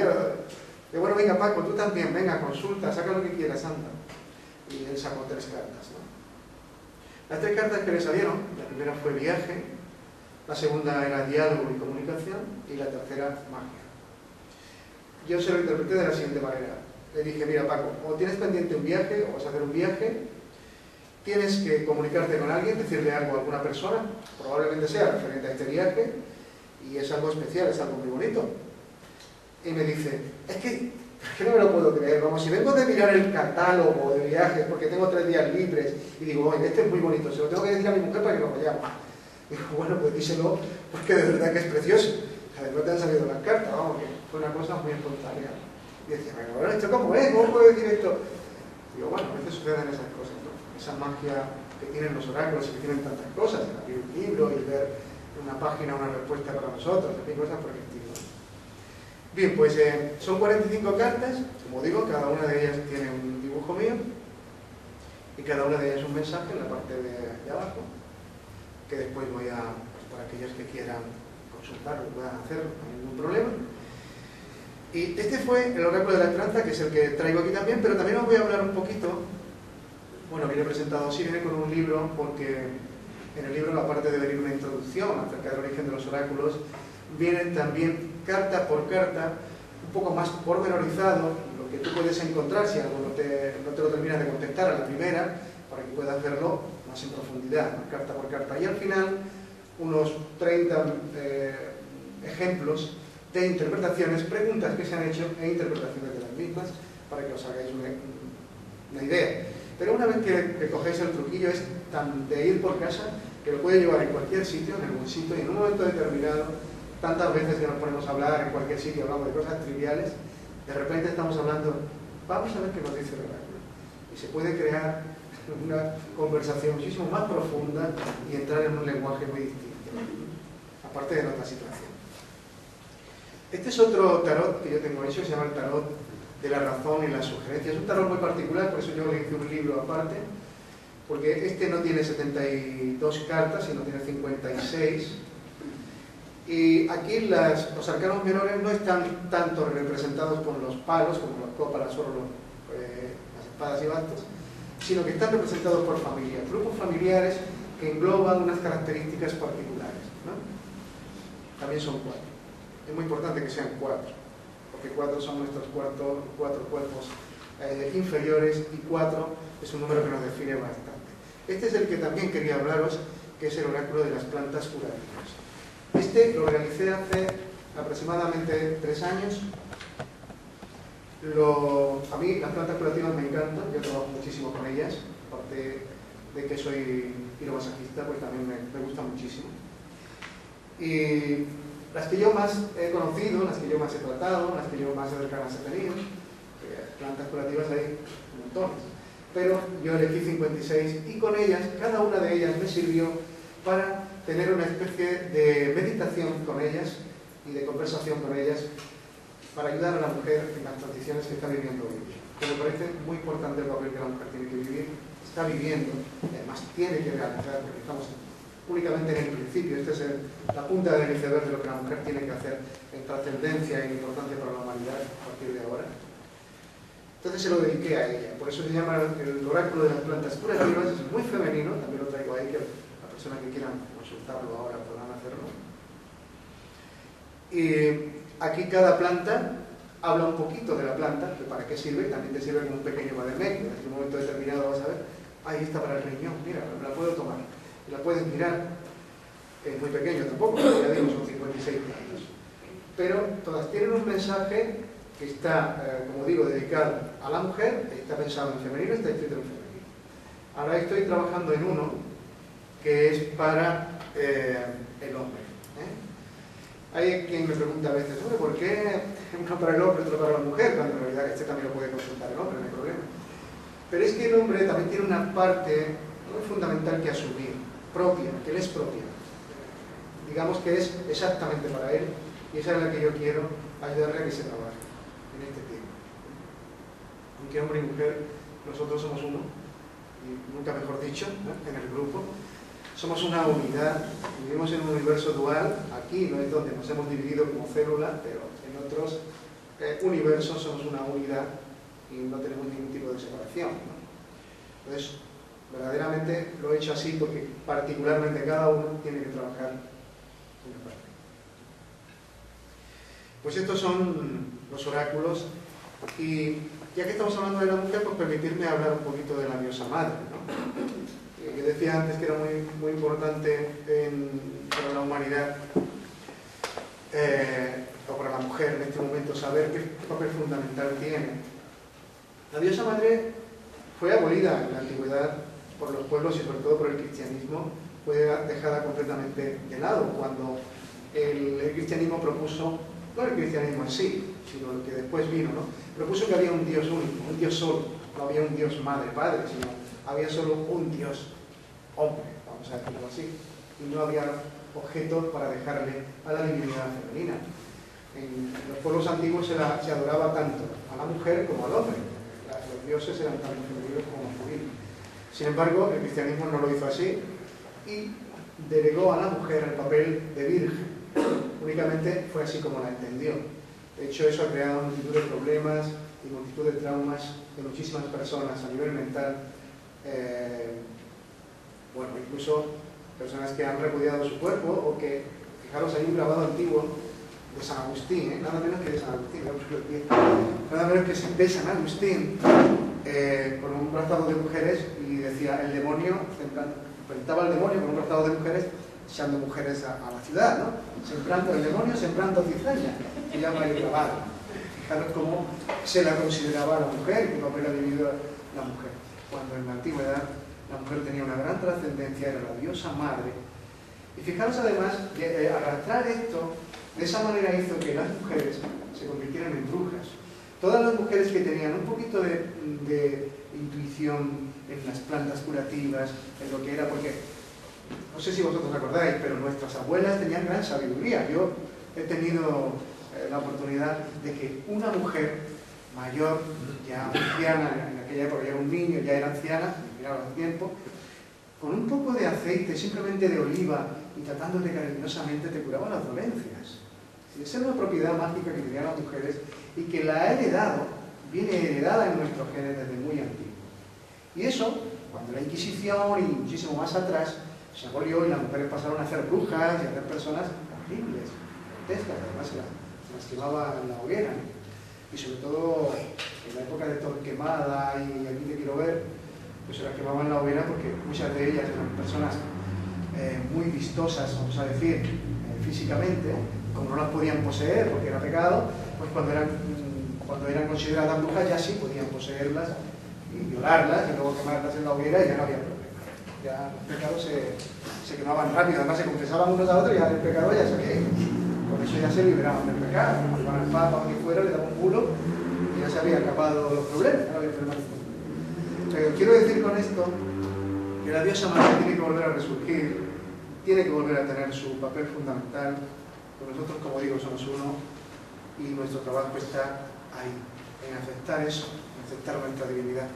yo bueno, venga Paco, tú también, venga, consulta, saca lo que quieras, anda. Y él sacó 3 cartas, ¿no? Las 3 cartas que le salieron, la primera fue viaje, la segunda era diálogo y comunicación, y la tercera magia. Yo se lo interpreté de la siguiente manera. Le dije, mira Paco, o tienes pendiente un viaje, o vas a hacer un viaje, tienes que comunicarte con alguien, decirle algo a alguna persona, probablemente sea referente a este viaje, y es algo especial, es algo muy bonito. Y me dice, es que no me lo puedo creer, vamos, si vengo de mirar el catálogo de viajes, porque tengo 3 días libres, y digo, oye, este es muy bonito, se lo tengo que decir a mi mujer para que nos vayamos. Digo, bueno, pues díselo, porque de verdad que es precioso. O sea, no te han salido las cartas, vamos, que fue una cosa muy espontánea. Y decía, bueno, ¿esto cómo es? ¿Cómo puedo decir esto? Digo, bueno, a veces suceden esas cosas, ¿no? Esa magia que tienen los oráculos y que tienen tantas cosas, el abrir un libro y ver en una página una respuesta para nosotros, en fin, cosas por el estilo. Bien, pues son 45 cartas, como digo, cada una de ellas tiene un dibujo mío y cada una de ellas un mensaje en la parte de abajo, que después voy a, pues para aquellos que quieran consultarlo, puedan hacerlo, no hay ningún problema. Y este fue el oráculo de la esperanza, que es el que traigo aquí también, pero también os voy a hablar un poquito, bueno, viene presentado así, viene con un libro, porque en el libro, aparte de venir una introducción acerca del origen de los oráculos, vienen también carta por carta, un poco más pormenorizado, lo que tú puedes encontrar si algo no te lo terminas de contestar a la primera, para que puedas verlo más en profundidad, ¿no? Carta por carta. Y al final, unos 30 ejemplos de interpretaciones, preguntas que se han hecho e interpretaciones de las mismas, para que os hagáis una idea. Pero una vez que cogéis el truquillo es tan de ir por casa, que lo puede llevar en cualquier sitio, en el bolsito, y en un momento determinado, tantas veces que nos ponemos a hablar en cualquier sitio, hablamos de cosas triviales, de repente estamos hablando, vamos a ver qué nos dice el oráculo. Y se puede crear una conversación muchísimo más profunda y entrar en un lenguaje muy distinto, aparte de nuestra situación. Este es otro tarot que yo tengo hecho, se llama el tarot de la razón y la sugerencia. Es un tarot muy particular, por eso yo le hice un libro aparte, porque este no tiene 72 cartas, sino tiene 56. Y aquí los arcanos menores no están tanto representados por los palos, como las copas, las oros, las espadas y bastos, sino que están representados por familias, grupos familiares que engloban unas características particulares, ¿no? También son 4. Es muy importante que sean 4, porque 4 son nuestros 4 cuerpos inferiores, y 4 es un número que nos define bastante. Este es el que también quería hablaros, que es el oráculo de las plantas curativas. Este lo realicé hace aproximadamente 3 años. A mí las plantas curativas me encantan, yo trabajo muchísimo con ellas, aparte de que soy quiromasajista, pues también me gusta muchísimo. Y las que yo más he conocido, las que yo más he tratado, las que yo más cercanas he tenido, plantas curativas hay montones, pero yo elegí 56 y con ellas, cada una de ellas me sirvió para tener una especie de meditación con ellas y de conversación con ellas, para ayudar a la mujer en las transiciones que está viviendo hoy. Que me parece muy importante el papel que la mujer tiene que vivir, está viviendo, y además tiene que realizar, porque estamos únicamente en el principio. Esta es la punta del iceberg de lo que la mujer tiene que hacer en trascendencia e importancia para la humanidad a partir de ahora. Entonces se lo dediqué a ella, por eso se llama el oráculo de las plantas curativas. Es muy femenino, también lo traigo ahí, que la persona que quiera consultarlo ahora podrán hacerlo. Y aquí cada planta habla un poquito de la planta, de para qué sirve, también te sirve como un pequeño vademécum. En un momento determinado vas a ver, ahí está para el riñón, mira, la puedo tomar, la puedes mirar, es muy pequeño tampoco, ya digo, son 56 plantas, pero todas tienen un mensaje que está, como digo, dedicado a la mujer, está pensado en femenino, está escrito en femenino. Ahora estoy trabajando en uno que es para el hombre. Hay quien me pregunta a veces, ¿por qué uno para el hombre y otro para la mujer? Cuando en realidad este también lo puede consultar el hombre, no hay problema. Pero es que el hombre también tiene una parte muy fundamental que asumir, propia, que le es propia. Digamos que es exactamente para él, y esa es la que yo quiero ayudarle a que se trabaje en este tiempo. Aunque hombre y mujer, nosotros somos uno, y nunca mejor dicho, ¿no?, en el grupo. Somos una unidad, vivimos en un universo dual. Aquí no es donde nos hemos dividido como células, pero en otros universos somos una unidad y no tenemos ningún tipo de separación, ¿no? Entonces, verdaderamente lo he hecho así porque particularmente cada uno tiene que trabajar en una parte. Pues estos son los oráculos, y ya que estamos hablando de la mujer, pues permitirme hablar un poquito de la diosa madre, ¿no? Yo decía antes que era muy importante para la humanidad, o para la mujer en este momento, saber qué papel fundamental tiene. La diosa madre fue abolida en la antigüedad por los pueblos y sobre todo por el cristianismo. Fue dejada completamente de lado cuando el cristianismo propuso, no el cristianismo en sí, sino lo que después vino, ¿no?, propuso que había un Dios único, un Dios solo. No había un Dios madre, padre, sino había solo un Dios hombre, vamos a decirlo así, y no había objetos para dejarle a la divinidad femenina. En los pueblos antiguos se adoraba tanto a la mujer como al hombre. Los dioses eran tanto femeninos como masculinos. Sin embargo, el cristianismo no lo hizo así y delegó a la mujer el papel de virgen. Únicamente fue así como la entendió. De hecho, eso ha creado multitud de problemas y multitud de traumas de muchísimas personas a nivel mental. Bueno, incluso personas que han repudiado su cuerpo, o que, fijaros, hay un grabado antiguo de San Agustín, nada menos que de San Agustín, nada menos que de San Agustín, con un tratado de mujeres, y decía: el demonio, enfrentaba al demonio con un tratado de mujeres, echando mujeres a la ciudad, ¿no? El demonio sembrando cizaña, se llama el grabado. Fijaros cómo se la consideraba a la mujer, qué papel ha vivido la mujer, cuando en la antigüedad la mujer tenía una gran trascendencia, era la diosa madre. Y fijaros además que arrastrar esto de esa manera hizo que las mujeres se convirtieran en brujas. Todas las mujeres que tenían un poquito de intuición en las plantas curativas, en lo que era, porque no sé si vosotros acordáis, pero nuestras abuelas tenían gran sabiduría. Yo he tenido la oportunidad de que una mujer mayor, ya anciana, en aquella época ya era un niño, ya era anciana, miraba el tiempo, con un poco de aceite, simplemente de oliva, y tratándote cariñosamente, te curaba las dolencias. Esa es una propiedad mágica que tenían las mujeres y que la ha heredado, viene heredada en nuestros genes desde muy antiguo. Y eso, cuando la Inquisición y muchísimo más atrás, se abolió y las mujeres pasaron a ser brujas y a ser personas horribles, grotescas, además se las quemaba en la hoguera, ¿no? Y sobre todo en la época de Torquemada y Aquí te quiero ver, pues se las quemaban en la hoguera porque muchas de ellas eran personas muy vistosas, vamos a decir, físicamente. Como no las podían poseer porque era pecado, pues cuando eran consideradas brujas ya sí podían poseerlas y violarlas y luego quemarlas en la hoguera, y ya no había problema. Ya los pecados se quemaban rápido, además se confesaban unos a otros y ya el pecado ya se con eso ya se liberaban del pecado. Iban al Papa o quien fuera, le daban un bulo y ya se habían acabado los problemas, ya no había problemas. Pero quiero decir con esto que la diosa madre tiene que volver a resurgir, tiene que volver a tener su papel fundamental. Pues nosotros, como digo, somos uno y nuestro trabajo está ahí, en aceptar eso, en aceptar nuestra divinidad.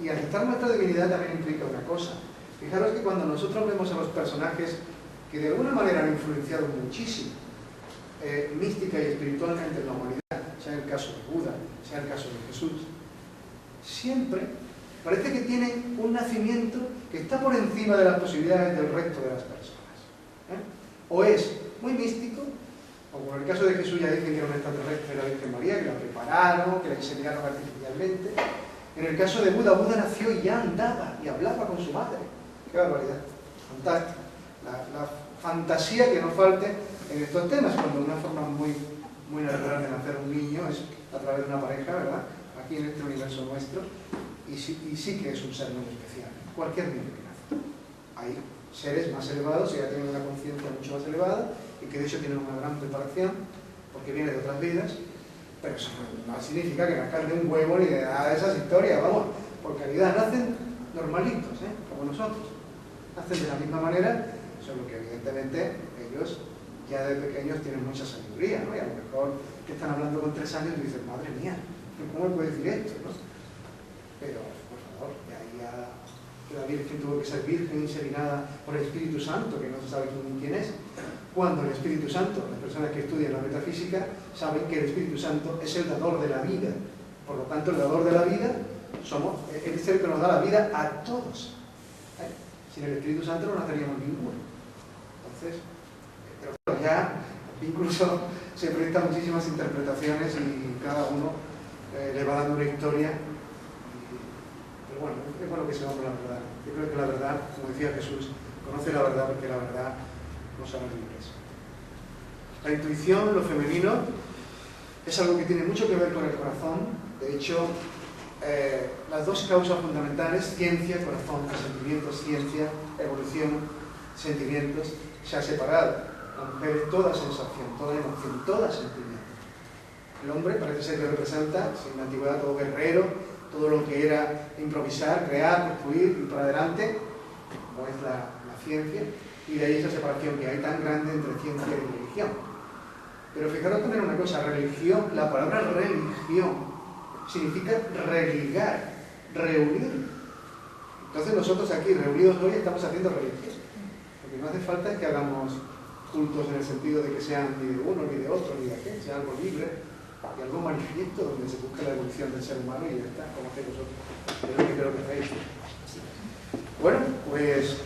Y aceptar nuestra divinidad también implica una cosa. Fijaros que cuando nosotros vemos a los personajes que de alguna manera han influenciado muchísimo mística y espiritualmente en la humanidad, sea el caso de Buda, sea el caso de Jesús, siempre parece que tienen un nacimiento que está por encima de las posibilidades del resto de las personas. O es muy místico, o como en el caso de Jesús ya dicen que era un extraterrestre, la Virgen María, que la prepararon, que la inseminaron artificialmente. En el caso de Buda, Buda nació y ya andaba y hablaba con su madre. ¡Qué barbaridad! Fantástico. La fantasía que no falte en estos temas, cuando una forma muy natural de nacer un niño es a través de una pareja, ¿verdad? Aquí en este universo nuestro, y sí que es un ser muy especial. Cualquier niño que nace. Hay seres más elevados, que ya tienen una conciencia mucho más elevada y que de hecho tienen una gran preparación porque viene de otras vidas, pero eso no significa que nazcan de un huevo ni de nada de esas historias, vamos, por caridad, nacen normalitos, como nosotros. Nacen de la misma manera, solo que evidentemente ellos ya de pequeños tienen mucha sabiduría, ¿no? Y a lo mejor que están hablando con 3 años y dicen, madre mía, ¿cómo me puede decir esto? ¿No? Pero, por favor, que la Virgen tuvo que ser virgen inseminada por el Espíritu Santo, que no se sabe quién es, cuando el Espíritu Santo, las personas que estudian la metafísica, saben que el Espíritu Santo es el dador de la vida. Por lo tanto, el dador de la vida es el que nos da la vida a todos. Sin el Espíritu Santo no naceríamos ninguno. Entonces, pero bueno, ya incluso se proyectan muchísimas interpretaciones y cada uno le va dando una historia. Pero bueno, es bueno que sepamos la verdad. Yo creo que la verdad, como decía Jesús, conoce la verdad porque la verdad nos hará libres. La intuición, lo femenino, es algo que tiene mucho que ver con el corazón. De hecho, las dos causas fundamentales, ciencia, corazón, sentimientos, ciencia, evolución, sentimientos, se ha separado. La mujer es toda sensación, toda emoción, toda sentimiento. El hombre parece ser que representa, en la antigüedad, todo guerrero, todo lo que era improvisar, crear, construir, ir para adelante, como es la ciencia, y de ahí esa separación que hay tan grande entre ciencia y religión. Pero fijaros también una cosa, religión, la palabra religión significa religar, reunir. Entonces nosotros aquí reunidos hoy estamos haciendo religión. Lo que no hace falta es que hagamos cultos en el sentido de que sean ni de uno, ni de otro, ni de aquel, sea algo libre y algo manifiesto donde se busca la evolución del ser humano y ya está, como hacéis vosotros. Es lo que creo que hacéis. Bueno, pues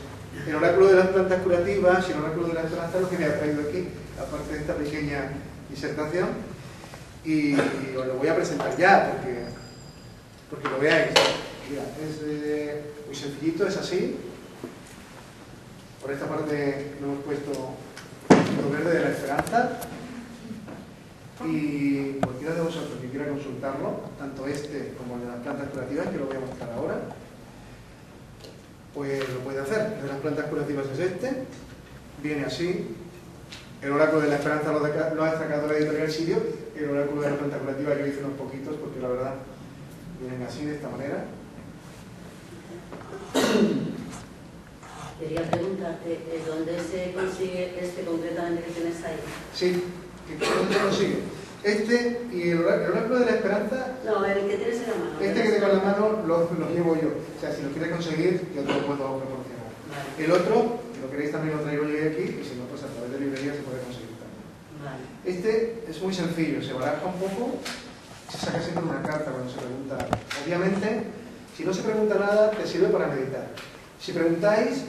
el oráculo de las plantas curativas y el oráculo de la esperanza es lo que me ha traído aquí, aparte de esta pequeña disertación, y os lo voy a presentar ya porque lo veáis. Mira, es muy sencillito, es así. Por esta parte lo hemos puesto el verde de la esperanza, y cualquiera de vosotros que quiera consultarlo, tanto este como el de las plantas curativas, que lo voy a mostrar ahora, pues lo puede hacer. El de las plantas curativas es este, viene así. El oráculo de la esperanza lo ha sacado la editorial Sirio, y el oráculo de la planta curativa yo hice unos poquitos porque la verdad vienen así, de esta manera. Quería preguntarte, ¿dónde se consigue este concretamente que tienes ahí? Sí, ¿dónde se consigue? Este y el oráculo de la esperanza. No, el que tienes en la mano. Este que tengo en la mano lo llevo yo. O sea, si lo quieres conseguir, yo te lo puedo proporcionar. Vale. El otro, si lo queréis también lo traigo yo aquí, y si no, pues a través de librería se puede conseguir también. Vale. Este es muy sencillo, se baraja un poco, se saca siempre una carta cuando se pregunta. Obviamente, si no se pregunta nada, te sirve para meditar. Si preguntáis,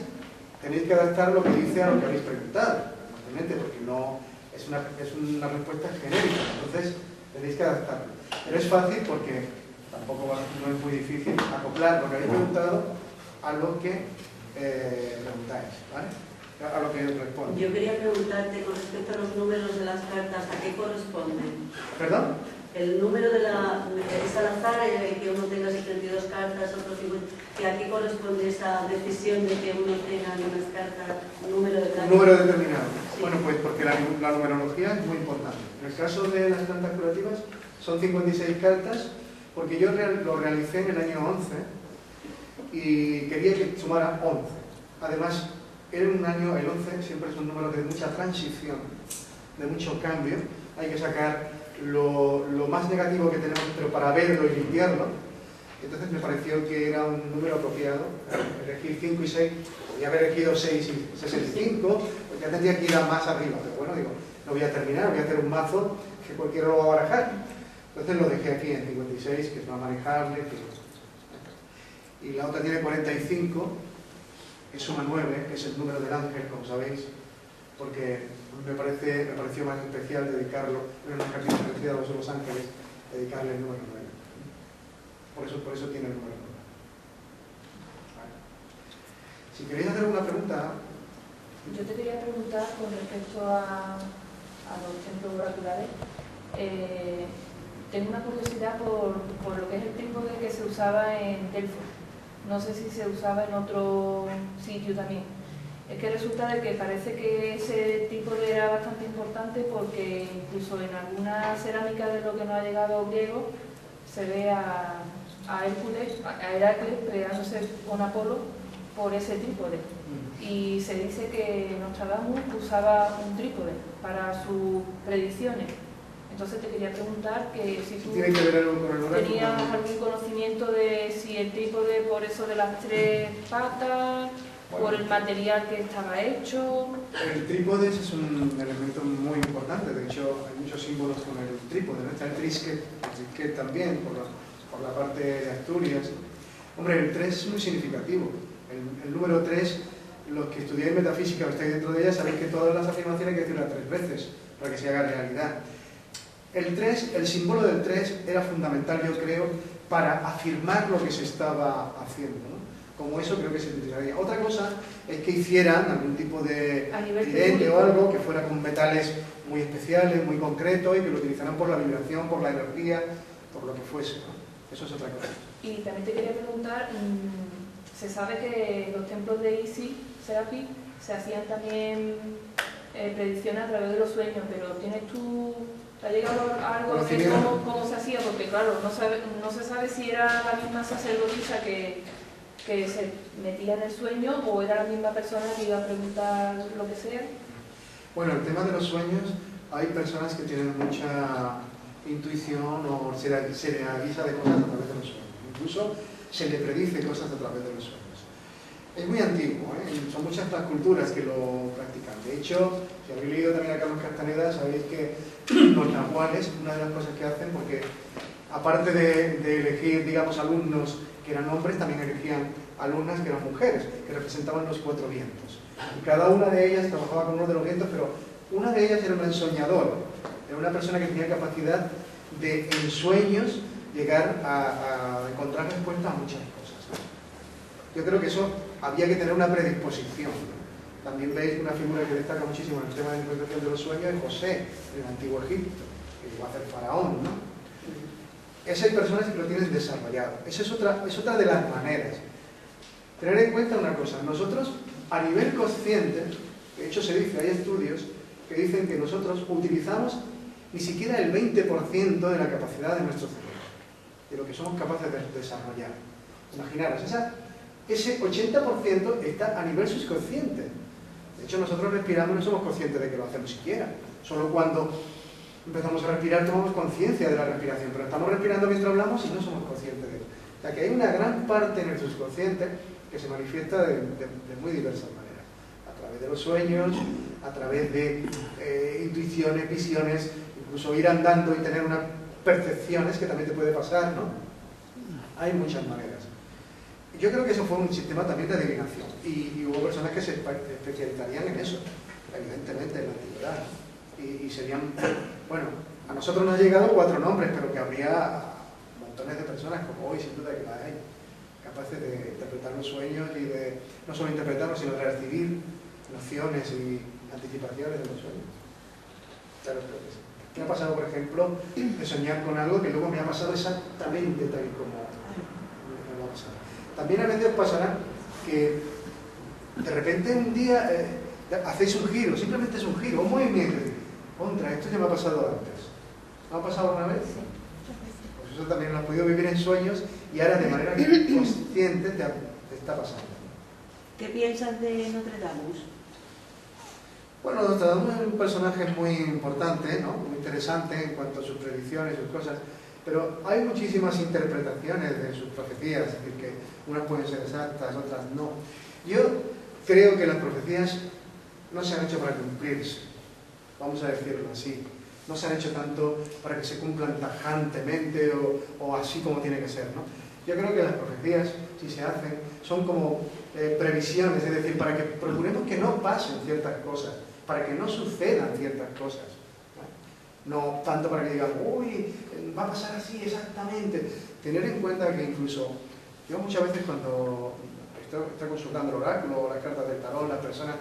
tenéis que adaptar lo que dice a lo que habéis preguntado, obviamente, porque no es una respuesta genérica, entonces tenéis que adaptarlo. Pero es fácil porque tampoco no es muy difícil acoplar lo que habéis preguntado a lo que preguntáis, ¿vale? A lo que responde. Yo quería preguntarte con respecto a los números de las cartas, ¿a qué corresponden? ¿Perdón? El número de es al azar, que uno tenga 72 cartas, otro 50, que a qué corresponde esa decisión de que uno tenga unas cartas, un número de cartas. Un número determinado. Sí. Bueno, pues porque la numerología es muy importante. En el caso de las plantas curativas son 56 cartas, porque yo lo realicé en el año 11 y quería que sumara 11. Además, era un año, el 11 siempre es un número de mucha transición, de mucho cambio. Hay que sacar lo más negativo que tenemos, pero para verlo y limpiarlo. Entonces me pareció que era un número apropiado elegir 5 y 6. Podría haber elegido 6 y 65, porque ya tendría que ir a más arriba, pero bueno, digo, no voy a terminar, voy a hacer un mazo que cualquiera lo va a barajar. Entonces lo dejé aquí en 56, que es más manejable, y la otra tiene 45, que suma 9, que es el número del ángel, como sabéis, porque me pareció más especial dedicarlo en una cartita referida a los ángeles, dedicarle el número 9. Por eso tiene el número 9. Vale. Si queréis hacer una pregunta. Yo te quería preguntar con respecto a los templos oraculares. Tengo una curiosidad por lo que es el trípode que se usaba en Delfos. No sé si se usaba en otro sitio también. Es que resulta de que parece que ese trípode era bastante importante porque incluso en alguna cerámica de lo que nos ha llegado griego se ve a Heracles peleándose con Apolo por ese trípode. Y se dice que Nostradamus usaba un trípode para sus predicciones. Entonces te quería preguntar que si tú ¿Tiene que ver algo con el oráculo? tenías algún conocimiento de si el trípode, por eso de las 3 patas, bueno, por el material que estaba hecho. El trípode es un elemento muy importante, de hecho hay muchos símbolos con el trípode, ¿no? Está el trisquet también, por la parte de Asturias. Hombre, el 3 es muy significativo. El número 3, los que estudiáis metafísica o estáis dentro de ella, sabéis que todas las afirmaciones hay que decirlas 3 veces para que se haga realidad. El 3, el símbolo del 3 era fundamental, yo creo, para afirmar lo que se estaba haciendo, ¿no? Como eso creo que se utilizaría. Otra cosa es que hicieran algún tipo de tridente o algo que fuera con metales muy especiales, muy concretos y que lo utilizaran por la vibración, por la energía, por lo que fuese, ¿no? Eso es otra cosa. Y también te quería preguntar, se sabe que los templos de Isis, Serapis, se hacían también predicciones a través de los sueños, pero ¿tienes tú... ¿Te ha llegado algo de cómo se hacía? Porque claro, no se sabe si era la misma sacerdotisa que se metía en el sueño o era la misma persona que iba a preguntar lo que sea. Bueno, el tema de los sueños, hay personas que tienen mucha intuición o se le avisa de cosas a través de los sueños. Incluso se le predice cosas a través de los sueños. Es muy antiguo, ¿eh? Son muchas las culturas que lo practican. De hecho, si habéis leído también a Carlos Castaneda, sabéis que los nahuales, una de las cosas que hacen, porque aparte de elegir, digamos, alumnos que eran hombres, también elegían alumnas que eran mujeres, que representaban los 4 vientos. Y cada una de ellas trabajaba con uno de los vientos, pero una de ellas era una ensoñadora, era una persona que tenía capacidad de, en sueños, llegar a encontrar respuestas a muchas cosas, ¿no? Yo creo que eso había que tener una predisposición, ¿no? También veis una figura que destaca muchísimo en el tema de la interpretación de los sueños, es José, en el Antiguo Egipto, que llegó a ser faraón, ¿no? Esas hay personas que lo tienen desarrollado. Esa es otra de las maneras. Tener en cuenta una cosa, nosotros a nivel consciente, de hecho se dice, hay estudios que dicen que nosotros utilizamos ni siquiera el 20% de la capacidad de nuestro cerebro, de lo que somos capaces de desarrollar. Imaginaros, ese 80% está a nivel subconsciente. De hecho, nosotros respiramos y no somos conscientes de que lo hacemos siquiera. Solo cuando empezamos a respirar tomamos conciencia de la respiración, pero estamos respirando mientras hablamos y no somos conscientes de ello. O sea que hay una gran parte en el subconsciente que se manifiesta de muy diversas maneras. A través de los sueños, a través de intuiciones, visiones, incluso ir andando y tener unas percepciones que también te puede pasar, ¿no? Hay muchas maneras. Yo creo que eso fue un sistema también de adivinación y hubo personas que se especializarían en eso, evidentemente, en la antigüedad. Y serían, bueno, a nosotros nos han llegado 4 nombres, pero que habría montones de personas como hoy, sin duda que las hay, capaces de interpretar los sueños y de no solo interpretarlos, sino de recibir nociones y anticipaciones de los sueños. Claro, creo que sí. Me ha pasado, por ejemplo, de soñar con algo que luego me ha pasado exactamente tal y como me ha pasado. También a veces pasará que de repente un día hacéis un giro, simplemente es un giro, un movimiento. Contra, esto ya me ha pasado antes. ¿No ha pasado alguna vez? Sí. Pues eso también lo has podido vivir en sueños y ahora de manera consciente te está pasando. ¿Qué piensas de Nostradamus? Bueno, Nostradamus es un personaje muy importante, ¿no? Muy interesante en cuanto a sus predicciones y sus cosas, pero hay muchísimas interpretaciones de sus profecías, es decir, que unas pueden ser exactas, otras no. Yo creo que las profecías no se han hecho para cumplirse, vamos a decirlo así. No se han hecho tanto para que se cumplan tajantemente o así como tiene que ser, ¿no? Yo creo que las profecías, si se hacen, son como previsiones, es decir, para que procuremos que no pasen ciertas cosas, para que no sucedan ciertas cosas. No tanto para que digan, uy, va a pasar así exactamente. Tener en cuenta que incluso, yo muchas veces cuando estoy consultando el oráculo o las cartas del tarot, las personas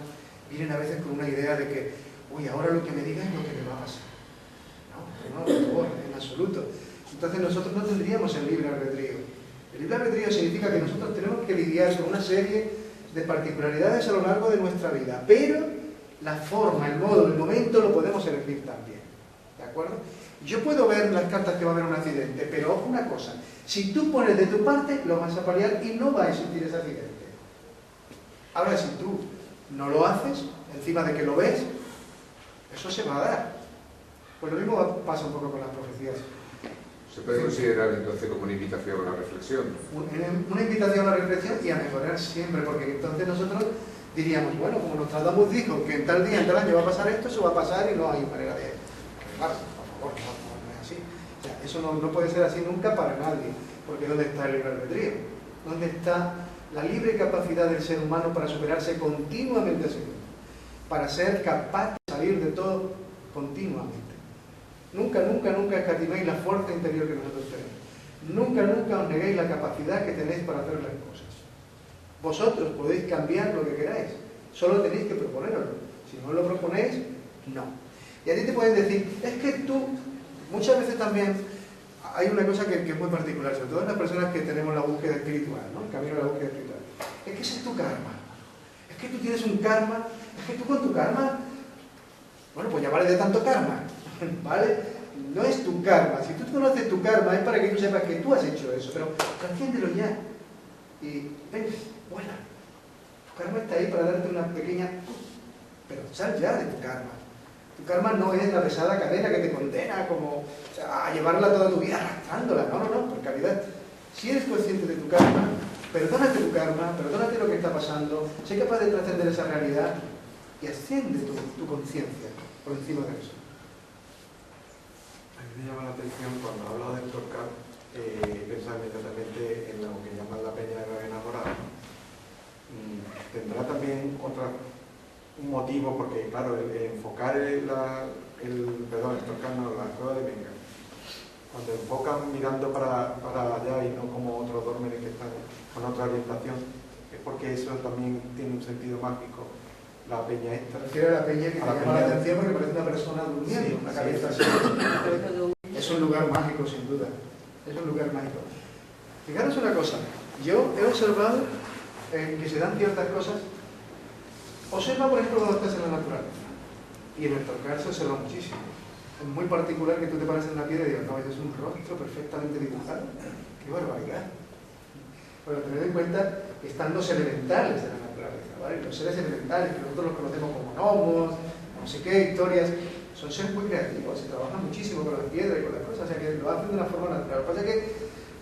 vienen a veces con una idea de que, uy, ahora lo que me diga es lo que me va a pasar. No, por favor, en absoluto. Entonces nosotros no tendríamos el libre albedrío. El libre albedrío significa que nosotros tenemos que lidiar con una serie de particularidades a lo largo de nuestra vida, pero la forma, el modo, el momento lo podemos elegir también. ¿de acuerdo? Yo puedo ver en las cartas que va a haber un accidente, pero ojo una cosa, si tú pones de tu parte, lo vas a paliar y no va a existir ese accidente. Ahora, si tú no lo haces, encima de que lo ves, eso se va a dar. Pues lo mismo pasa un poco con las profecías. ¿Se puede considerar entonces como una invitación a la reflexión? Una invitación a la reflexión y a mejorar siempre, porque entonces nosotros diríamos, bueno, como Nostradamus dijo que en tal día, en tal año va a pasar esto, eso va a pasar y no hay manera de... Claro, por favor, no es así. O sea, eso no puede ser así nunca para nadie, porque ¿dónde está el libre albedrío? ¿Dónde está la libre capacidad del ser humano para superarse continuamente a sí mismo? Para ser capaz de salir de todo continuamente. Nunca, nunca, nunca escatiméis la fuerza interior que nosotros tenemos. Nunca, nunca os neguéis la capacidad que tenéis para hacer las cosas. Vosotros podéis cambiar lo que queráis, solo tenéis que proponeroslo. Si no lo proponéis, no. Y a ti te pueden decir, es que tú, muchas veces también, hay una cosa que es muy particular, sobre todo en las personas que tenemos la búsqueda espiritual, ¿no? El camino de la búsqueda espiritual. Es que ese es tu karma. Es que tú tienes un karma, es que tú con tu karma, bueno, pues ya vale de tanto karma, ¿vale? No es tu karma. Si tú conoces tu karma es para que tú sepas que tú has hecho eso, pero trasciéndelo ya. Y ven, vuela. Tu karma está ahí para darte una pequeña... Pero sal ya de tu karma. Tu karma no es la pesada cadena que te condena como a llevarla toda tu vida arrastrándola. No, no, no, por caridad. Si eres consciente de tu karma, perdónate tu karma, perdónate lo que está pasando, sé capaz de trascender esa realidad y asciende tu conciencia por encima de eso. A mí me llama la atención cuando habla del Torcal, pensar inmediatamente en lo que llaman la peña de los enamorados. Tendrá también un motivo, porque claro, el enfocar el Torcal no, la cueva de Venga, cuando enfocan mirando para allá y no como otros dólmenes que están con otra orientación, es porque eso también tiene un sentido mágico. La peña esta. Refiere a la peña que te llama la atención porque parece una persona durmiendo, sí, una cabeza así. Es un lugar mágico, sin duda. Es un lugar mágico. Fijaros una cosa, yo he observado que se dan ciertas cosas. Observa, por ejemplo, cuando estás en la naturaleza. Y en el Torcal se observa muchísimo. Es muy particular que tú te pares en una piedra y digas, no, ese es un rostro perfectamente dibujado. ¡Qué barbaridad! Bueno, tened en cuenta que están los elementales de la naturaleza, ¿vale? Los seres elementales, que nosotros los conocemos como gnomos, no sé qué, historias, son seres muy creativos, se trabajan muchísimo con las piedras y con las cosas, o sea que lo hacen de una forma natural. Lo que pasa es que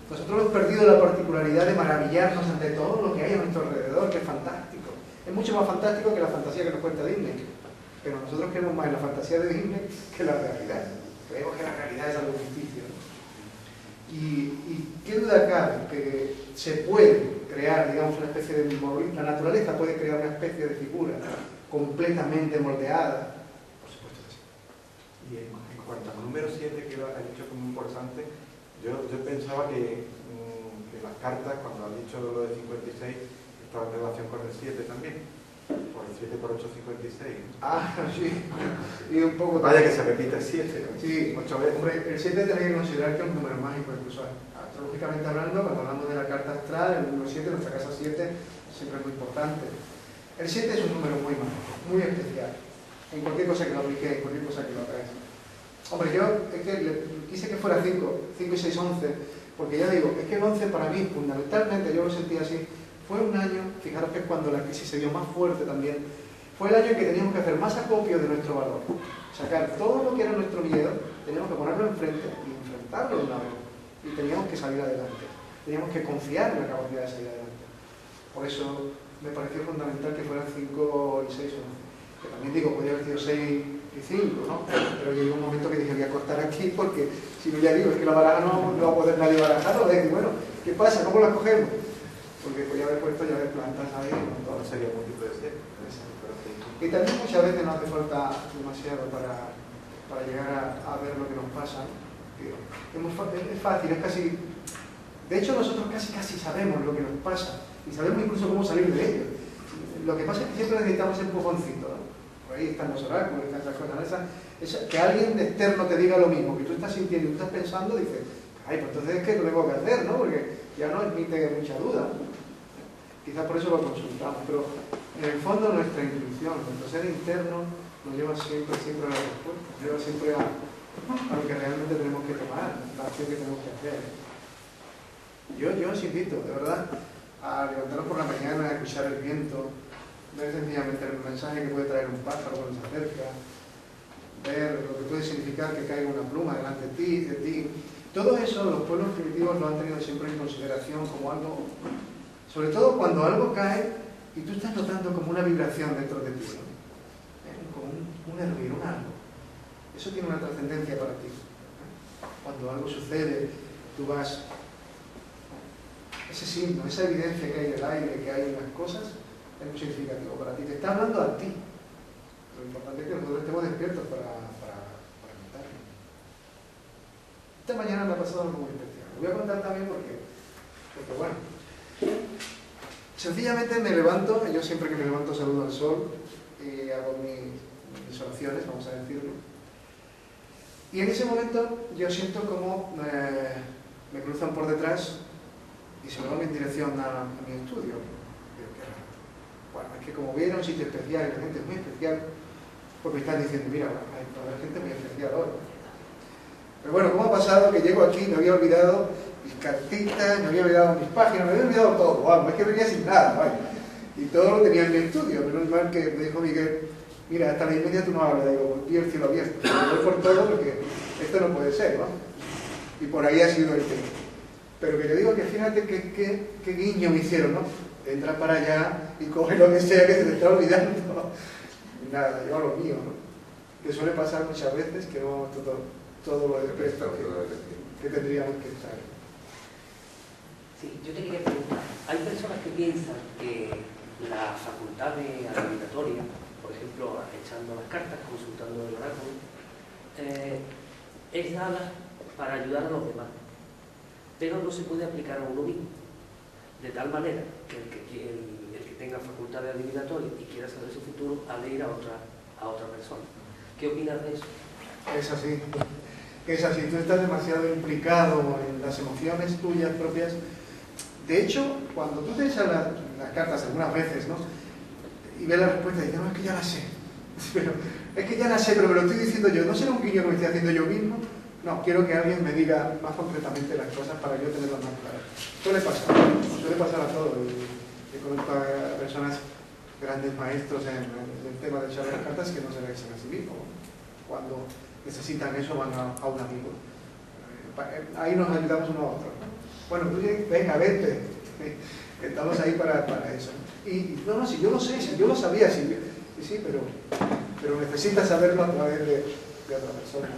nosotros hemos perdido la particularidad de maravillarnos ante todo lo que hay a nuestro alrededor, que es fantástico. Es mucho más fantástico que la fantasía que nos cuenta Disney, pero nosotros creemos más en la fantasía de Disney que en la realidad. Creemos que la realidad es algo ficticio, ¿no? Y qué duda cabe que se puede crear, digamos, una especie de... La naturaleza puede crear una especie de figura completamente moldeada. Por supuesto que sí. Y en cuanto al número 7, que lo ha dicho como importante, yo pensaba que las cartas, cuando han dicho lo de 56, estaba en relación con el 7 también. Por el 7 por 8, 56. Ah, sí. Y un poco... Vaya que se repite el 7. Sí, 8 veces. hombre, el 7 tenéis que considerar que es un número mágico, incluso astrológicamente hablando, cuando hablamos de la carta astral, el número 7, nuestra casa 7, siempre es muy importante. El 7 es un número muy mágico, muy especial. En cualquier cosa que lo aplique, en cualquier cosa que lo hagáis. Hombre, yo es que quise que fuera 5 y 6, 11, porque ya digo, es que el 11 para mí, fundamentalmente, yo lo sentía así, fue un año, fijaros que es cuando la crisis se dio más fuerte también, fue el año en que teníamos que hacer más acopio de nuestro valor, sacar todo lo que era nuestro miedo, teníamos que ponerlo enfrente y enfrentarlo de una vez, y teníamos que salir adelante, teníamos que confiar en la capacidad de salir adelante. Por eso me pareció fundamental que fueran 5 y 6 o 11, que también digo, podría haber sido 6 y 5, ¿no? Pero llegó un momento que dije, voy a cortar aquí porque si no, ya digo, es que la baraja no va a poder nadie barajarlo, de decir, bueno, ¿qué pasa? ¿Cómo la cogemos? Porque podía haber puesto ya de plantas ahí, ¿no? Todo sería múltiple de 7. Y también muchas veces no hace falta demasiado para llegar a ver lo que nos pasa. Es fácil, es casi... De hecho, nosotros casi sabemos lo que nos pasa y sabemos incluso cómo salir de ello. Lo que pasa es que siempre necesitamos el empujoncito, ¿no? Por ahí están los oráculos, están esas cosas. Que alguien externo te diga lo mismo que tú estás sintiendo y tú estás pensando, dices, ay, pues entonces es que lo tengo que hacer, ¿no? Porque ya no admite mucha duda. Quizás por eso lo consultamos, pero en el fondo nuestra intuición, nuestro ser interno nos lleva siempre a la respuesta, nos lleva siempre a a lo que realmente tenemos que tomar, la acción que tenemos que hacer. Yo os invito, de verdad, a levantaros por la mañana, a escuchar el viento, ver sencillamente el mensaje que puede traer un pájaro cuando se acerca, ver lo que puede significar que caiga una pluma delante de ti. Todo eso los pueblos primitivos lo han tenido siempre en consideración como algo, sobre todo cuando algo cae y tú estás notando como una vibración dentro de ti, ¿no? Como un hervir, un algo. Eso tiene una trascendencia para ti. Cuando algo sucede, tú vas... Ese signo, esa evidencia que hay en el aire, que hay en las cosas, es muy significativo para ti. Te está hablando a ti. Lo importante es que nosotros estemos despiertos para notarlo. Esta mañana me ha pasado algo muy especial. Lo voy a contar también porque bueno, sencillamente me levanto, yo siempre que me levanto saludo al sol y hago mis oraciones, vamos a decirlo. Y en ese momento yo siento como me cruzan por detrás y se me van en dirección a mi estudio. Bueno, es que como viene a un sitio especial y la gente es muy especial, pues me están diciendo, mira, hay gente muy especial hoy. Pero bueno, ¿cómo ha pasado que llego aquí, me había olvidado mis cartitas, me había olvidado mis páginas, me había olvidado todo? Vamos, es que venía sin nada, ¿vale? Y todo lo tenía en mi estudio, menos mal que me dijo Miguel, mira, hasta la media tú no hablas, digo, vi el cielo abierto, me voy por todo porque esto no puede ser, ¿no? Y por ahí ha sido el tema. Pero que yo digo que fíjate qué guiño me hicieron, ¿no? Entra para allá y coge lo que sea que se te está olvidando. Y nada, lleva lo mío, ¿no? Que suele pasar muchas veces que no todo lo del resto que tendríamos que estar. Sí, yo te quería preguntar, hay personas que piensan que la facultad de adivinatoria, por ejemplo, echando las cartas, consultando el oráculo, es dada para ayudar a los demás, pero no se puede aplicar a uno mismo, de tal manera que el que tenga facultad de adivinatoria y quiera saber su futuro ha de ir a otra persona. ¿Qué opinas de eso? Es así. Tú estás demasiado implicado en las emociones tuyas propias. De hecho, cuando tú te echas las cartas algunas veces, ¿no? Y ves la respuesta y dices, no, es que ya la sé. Pero me lo estoy diciendo yo. ¿No será un guiño que me estoy haciendo yo mismo? No, quiero que alguien me diga más concretamente las cosas para yo tenerlas más claras. Suele pasar a todos. Yo conozco a personas, grandes maestros en el tema de echar las cartas que no se las echan a sí mismos. Cuando necesitan eso van a un amigo. Ahí nos ayudamos uno a otro. Bueno, tú venga, vete. Estamos ahí para eso. Y no, si yo lo sé, si yo lo sabía, sí, pero necesitas saberlo a través de otra persona.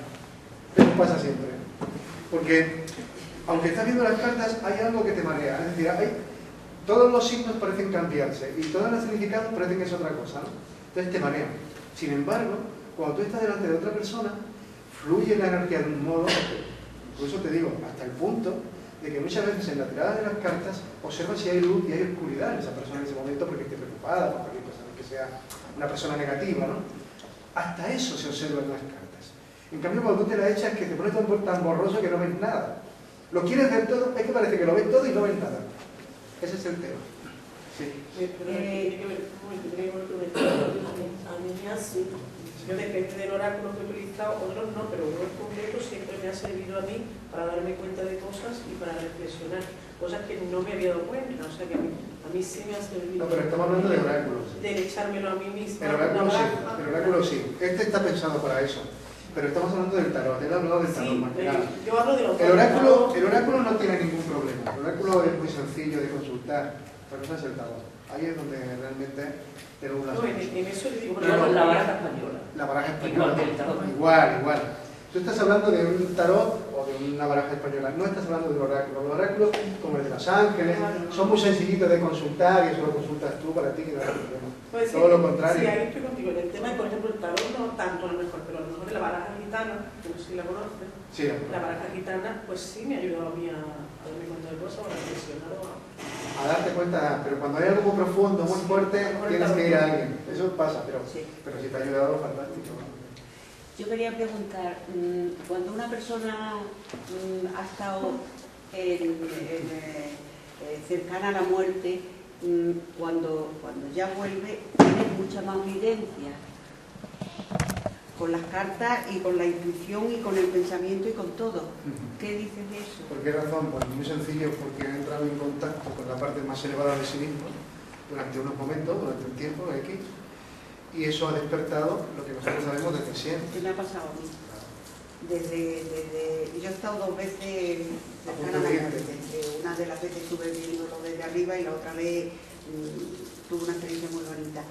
Eso pasa siempre. Porque, aunque estás viendo las cartas, hay algo que te marea. Es decir, todos los signos parecen cambiarse y todos los significados parecen que es otra cosa, ¿no? Entonces te marean. Sin embargo, cuando tú estás delante de otra persona, fluye la energía de un modo, incluso te digo, hasta el punto de que muchas veces en la tirada de las cartas observas si hay luz y hay oscuridad en esa persona en ese momento porque esté preocupada, por cualquier cosa, que sea una persona negativa, ¿no? Hasta eso se observa en las cartas. En cambio, cuando tú te la echas, que te pones tan borroso que no ves nada. Lo quieres ver todo, es que parece que lo ves todo y no ves nada. Ese es el tema. Sí. A mí me hace, yo depende del oráculo que he utilizado, otros no, pero uno en concreto siempre me ha servido a mí para darme cuenta de cosas y para reflexionar, cosas que no me había dado cuenta, o sea que a mí sí me ha servido. No, pero estamos hablando de oráculos. De echármelo a mí misma. El oráculo sí. Este está pensado para eso. Pero estamos hablando del tarot. Él ha hablado del tarot más que nada. Yo hablo de los el oráculo no tiene ningún problema. El oráculo es muy sencillo de consultar. La cosa es el tarot. Ahí es donde realmente tenemos las cosas. En eso le digo, la baraja española. La baraja española. Igual que el tarot. Igual. Tú estás hablando de un tarot o de una baraja española. No estás hablando de un oráculo. Los oráculos, como el de los ángeles, son muy sencillitos de consultar y eso lo consultas tú para ti que no hay problema. Pues todo lo contrario. Sí, ahí estoy contigo. En el tema, por ejemplo, el tarot no tanto a lo mejor, pero a lo mejor la baraja gitana, que no sé si la conoces, sí, la baraja gitana, pues sí me ha ayudado a mí a darme cuenta de cosas, a reflexionar a darte cuenta, pero cuando hay algo muy profundo, muy fuerte, tienes que ir a alguien. Eso pasa, pero si te ha ayudado, fantástico. Yo quería preguntar, cuando una persona ha estado cercana a la muerte, cuando ya vuelve, tiene mucha más evidencia. con las cartas y con la intuición y con el pensamiento y con todo. ¿Qué dices de eso? ¿Por qué razón? Pues muy sencillo, porque he entrado en contacto con la parte más elevada de sí mismo durante unos momentos, durante un tiempo X, y eso ha despertado lo que nosotros sabemos desde siempre. ¿Qué me ha pasado a mí? Yo he estado 2 veces cercana a la muerte. Una de las veces estuve viéndolo desde arriba y la otra vez tuve una experiencia muy bonita.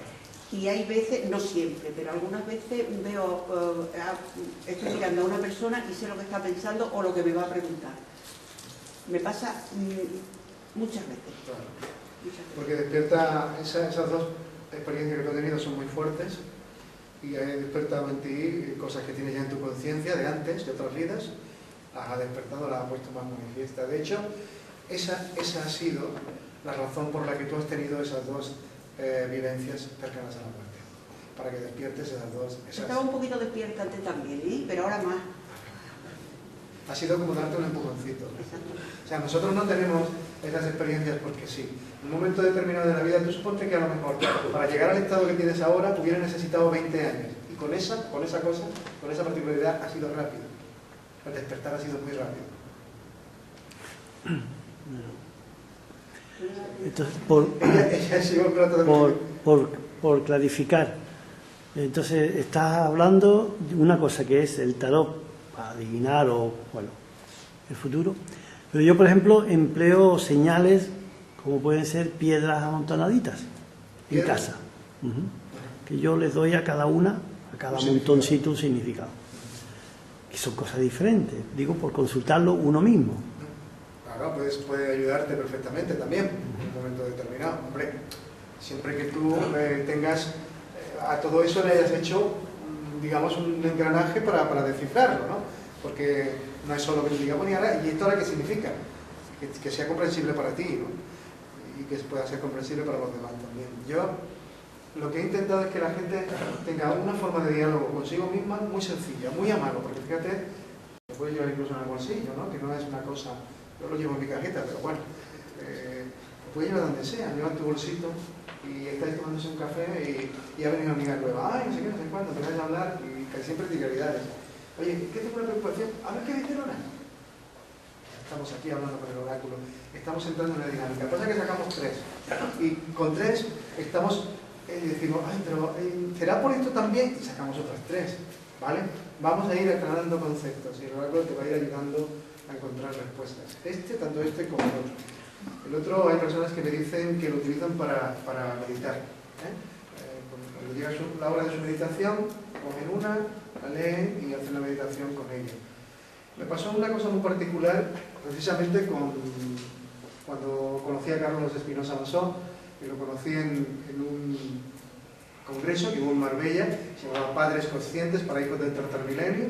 Y hay veces, no siempre, pero algunas veces veo, estoy mirando a una persona y sé lo que está pensando o lo que me va a preguntar. Me pasa muchas veces. Claro. Porque despierta, esas dos experiencias que tú has tenido son muy fuertes y ha despertado en ti cosas que tienes ya en tu conciencia de antes, de otras vidas, las ha despertado, las ha puesto más manifiesta. De hecho, esa ha sido la razón por la que tú has tenido esas dos vivencias cercanas a la muerte, para que despiertes esas dos. Estaba un poquito despierta antes también, pero ahora más. Ha sido como darte un empujoncito. O sea, nosotros no tenemos esas experiencias porque sí. En un momento determinado de la vida, tú suponte que a lo mejor para llegar al estado que tienes ahora hubieras necesitado 20 años. Y con esa cosa, con esa particularidad ha sido rápido. El despertar ha sido muy rápido. Entonces, por clarificar, entonces estás hablando de una cosa que es el tarot para adivinar o, bueno, el futuro, pero yo, por ejemplo, empleo señales como pueden ser piedras amontonaditas en casa, que yo les doy a cada una, a cada montoncito un significado, que son cosas diferentes, digo, por consultarlo uno mismo. Claro, puede ayudarte perfectamente también en un momento determinado. Hombre, siempre que tú tengas a todo eso le hayas hecho, digamos, un engranaje para descifrarlo, ¿no? Porque no es solo que te digamos, ¿y esto ahora qué significa? Que sea comprensible para ti, ¿no? Y que pueda ser comprensible para los demás también. Yo lo que he intentado es que la gente tenga una forma de diálogo consigo misma muy sencilla, muy a mano, porque fíjate, lo puedes llevar incluso en el bolsillo, ¿no? Que no es una cosa... Yo lo llevo en mi cajeta, pero bueno, lo puedes llevar donde sea, lleva en tu bolsito y estáis tomándose un café y ha venido una amiga nueva, ay, no sé qué, no sé cuándo, te vais a hablar y casi siempre trivialidades. Oye, ¿qué tengo una preocupación? A ver qué dice el oráculo. Estamos aquí hablando con el oráculo, estamos entrando en la dinámica. Pasa que sacamos 3 y con 3 estamos, decimos, ay, pero ¿será por esto también? Y sacamos otras 3, ¿vale? Vamos a ir aclarando conceptos y el oráculo te va a ir ayudando a encontrar respuestas. Tanto este como el otro. El otro hay personas que me dicen que lo utilizan para meditar. Cuando llega la hora de su meditación, cogen una, la leen y hacen la meditación con ella. Me pasó una cosa muy particular, precisamente cuando conocí a Carlos Espinosa Massó, que lo conocí en un congreso que hubo en Marbella, se llamaba Padres Conscientes para Hijos del Tercer Milenio,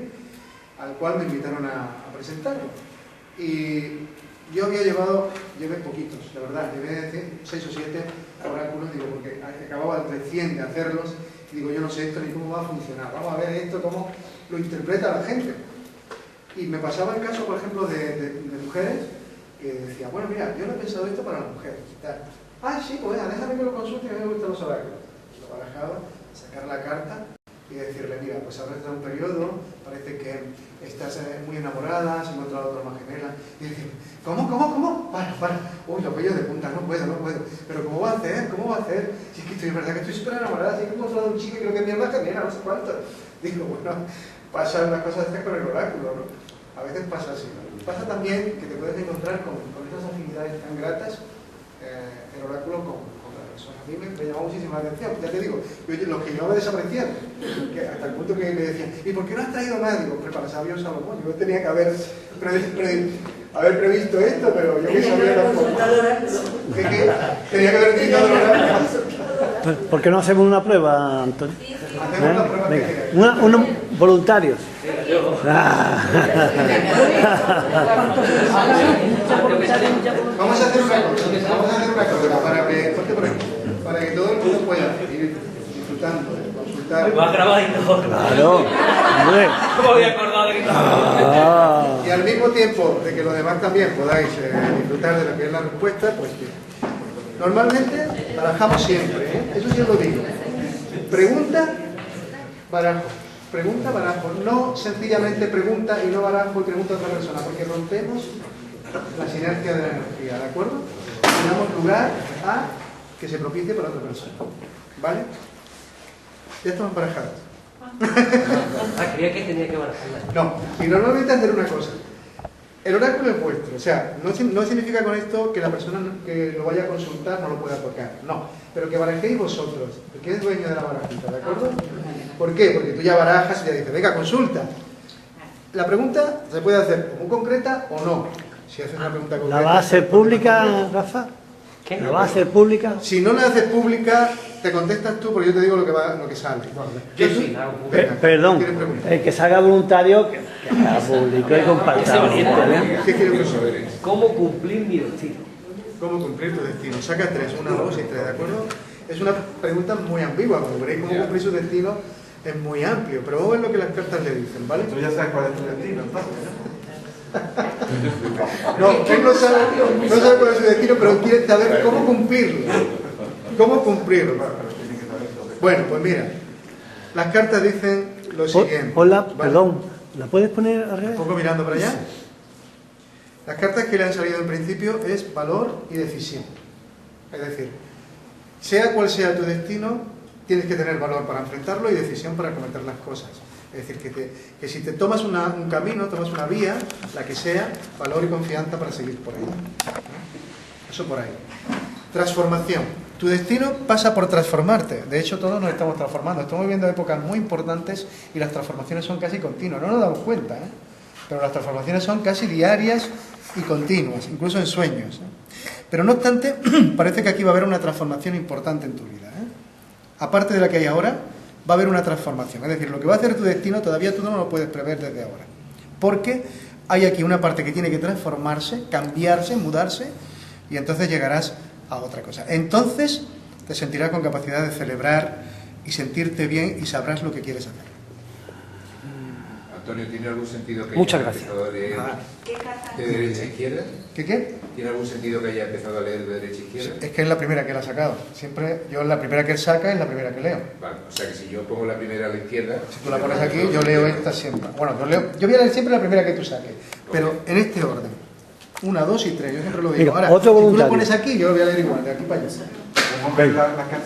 al cual me invitaron a presentarlo. Y yo llevé poquitos, la verdad, llevé 6 o 7 oráculos, digo, porque acababa recién de hacerlos, y digo, yo no sé esto ni cómo va a funcionar, vamos a ver esto, cómo lo interpreta la gente. Y me pasaba el caso, por ejemplo, de mujeres que decían, bueno, mira, yo no he pensado esto para las mujeres, y tal. Ah, sí, pues déjame que lo consulte, a mí me gustan los oráculos. Lo barajaba, sacar la carta y decirle, mira, pues ahora está un periodo, parece que estás muy enamorada, se ha encontrado otra alma gemela. Y decir, ¿cómo? Para. Uy, los vellos de punta, no puedo. Pero ¿cómo va a hacer? Si es que es verdad que estoy súper enamorada, si es que he encontrado un chico que creo que es mi alma gemela, no sé cuánto. Digo, bueno, pasa una cosa de estas con el oráculo, ¿no? A veces pasa así, ¿no? Pasa también que te puedes encontrar con estas afinidades tan gratas, el oráculo con la persona. A mí me llamó muchísimo la atención, ya te digo, lo que yo me desaparecía, hasta el punto que me decían, ¿y por qué no has traído nada? Digo, para sabio Salomón, yo tenía que haber previsto esto, pero yo que sabía tampoco. Tenía que haber utilizado el oráculo. ¿Por qué no hacemos una prueba, Antonio? Hacemos una prueba. Venga, unos voluntarios. Vamos a hacer una cosa para que todo el mundo pueda ir disfrutando, consultar. Va a grabar y todo. Claro, hombre. No me había acordado de que Y al mismo tiempo de que los demás también podáis disfrutar de lo que es la respuesta, pues que normalmente barajamos siempre, eso sí os lo digo. Pregunta, barajo. pregunta, barajo. No sencillamente pregunta y no barajo y pregunta a otra persona, porque rompemos la sinergia de la energía, ¿de acuerdo? Y damos lugar a que se propicie para otra persona. ¿Vale? Ya estamos barajados. Creía que tenía que barajarla. No, y normalmente hacer una cosa. El oráculo es vuestro, o sea, no significa con esto que la persona que lo vaya a consultar no lo pueda tocar, no, pero que barajéis vosotros, el que es dueño de la barajita, ¿de acuerdo? ¿Por qué? Porque tú ya barajas y ya dices, venga, consulta. La pregunta se puede hacer como concreta o no. Si haces una pregunta concreta... ¿La va a hacer pública, Rafa? ¿Qué? ¿La va a hacer pública? Si no la haces pública, te contestas tú, porque yo te digo lo que sale. Yo sí la hago pública. Perdón, ¿Quieres preguntar? el que se haga voluntario, que haga público y compartamos. ¿Qué quieres preguntar? ¿Cómo cumplir mi destino? ¿Cómo cumplir tu destino? Saca 3, 1, 2 y 3, ¿de acuerdo? Es una pregunta muy ambigua, como veréis, cómo cumplir su destino es muy amplio, pero vamos a ver lo que las cartas le dicen, ¿vale? Tú ya sabes cuál es tu destino, entonces, No, él no sabe cuál es su destino, pero quiere saber cómo cumplirlo. ¿Cómo cumplirlo? Bueno, pues mira, las cartas dicen lo siguiente. Hola, ¿vale? perdón, ¿la puedes poner al revés? Un poco mirando para allá. Las cartas que le han salido en principio es valor y decisión. Es decir, sea cual sea tu destino, tienes que tener valor para enfrentarlo y decisión para cometer las cosas. Es decir, que si te tomas un camino, tomas una vía, la que sea, valor y confianza para seguir por ahí. Eso por ahí. Transformación. Tu destino pasa por transformarte. De hecho, todos nos estamos transformando. Estamos viviendo épocas muy importantes y las transformaciones son casi continuas. No nos damos cuenta, ¿eh? Pero las transformaciones son casi diarias y continuas, incluso en sueños, ¿eh? Pero no obstante, parece que aquí va a haber una transformación importante en tu vida, ¿eh? Aparte de la que hay ahora, va a haber una transformación. Es decir, lo que va a hacer tu destino todavía tú no lo puedes prever desde ahora. Porque hay aquí una parte que tiene que transformarse, cambiarse, mudarse, y entonces llegarás a otra cosa. Entonces te sentirás con capacidad de celebrar y sentirte bien y sabrás lo que quieres hacer. Antonio, ¿tiene algún sentido que Muchas haya gracias. empezado a leer de derecha a izquierda? ¿Qué? ¿Tiene algún sentido que haya empezado a leer de derecha a izquierda? Es que es la primera que él ha sacado. Siempre, yo la primera que él saca es la primera que leo. Vale, o sea que si yo pongo la primera a la izquierda... Si tú la pones aquí, yo leo esta siempre. Bueno, yo voy a leer siempre la primera que tú saques, pero en este orden. 1, 2 y 3, yo siempre lo digo. Venga, Ahora, otro si tú la voluntario. pones aquí, yo lo voy a leer igual, de aquí para allá. ¿Cómo ves las cartas?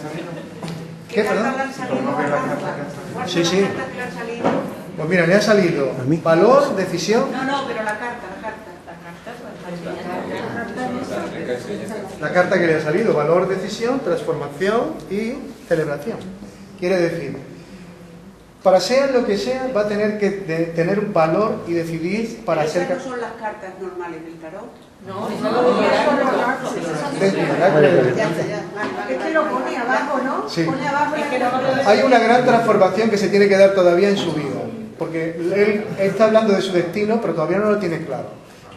¿Qué, perdón? cartas le han salido? ¿Cómo ves las cartas? ¿Cuáles Sí, son sí. las cartas que le han salido? Pues mira, le ha salido ¿A mí? valor, decisión. No, pero la carta. La carta que le ha salido, valor, decisión, transformación y celebración. Quiere decir, para ser lo que sea, va a tener que tener un valor y decidir para Esas ser... no son las cartas normales del tarot. No, eso lo de Es que lo pone abajo, ¿no? Sí. Pone abajo la carta. Hay una gran transformación que se tiene que dar todavía en su vida, porque él está hablando de su destino, pero todavía no lo tiene claro.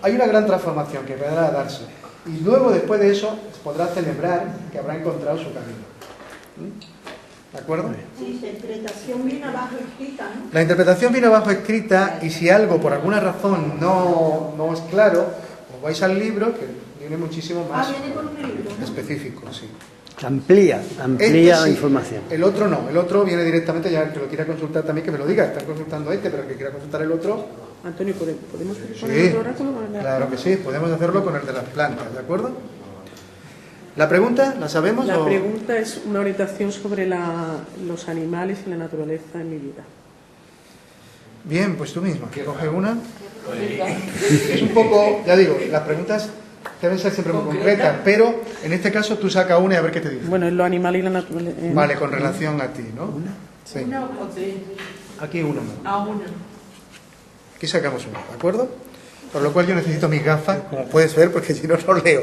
Hay una gran transformación que vendrá a darse, y luego, después de eso, podrá celebrar que habrá encontrado su camino. ¿De acuerdo? Sí, la interpretación viene abajo escrita, ¿no? La interpretación viene abajo escrita, y si algo por alguna razón no es claro, os vais al libro, que viene muchísimo más Viene con un libro, ¿no? específico, sí. Amplía Este la sí, información. el otro no, el otro viene directamente, ya el que lo quiera consultar también que me lo diga, están consultando este, pero el que quiera consultar el otro, Antonio, ¿podemos poner sí, otro oráculo? claro que sí, podemos hacerlo con el de las plantas, ¿de acuerdo? ¿La pregunta la sabemos? La o? pregunta es una orientación sobre los animales y la naturaleza en mi vida. Bien, pues tú misma, coge una. Es un poco, ya digo, las preguntas deben ser siempre muy concretas, pero en este caso tú saca una y a ver qué te dice. Bueno, en lo animal y la naturaleza. Vale, con relación a ti, ¿no? Sí. Una o tres. Aquí una. A una. Aquí sacamos una, ¿de acuerdo? Por lo cual yo necesito mis gafas, como puedes ver, porque si no, no leo.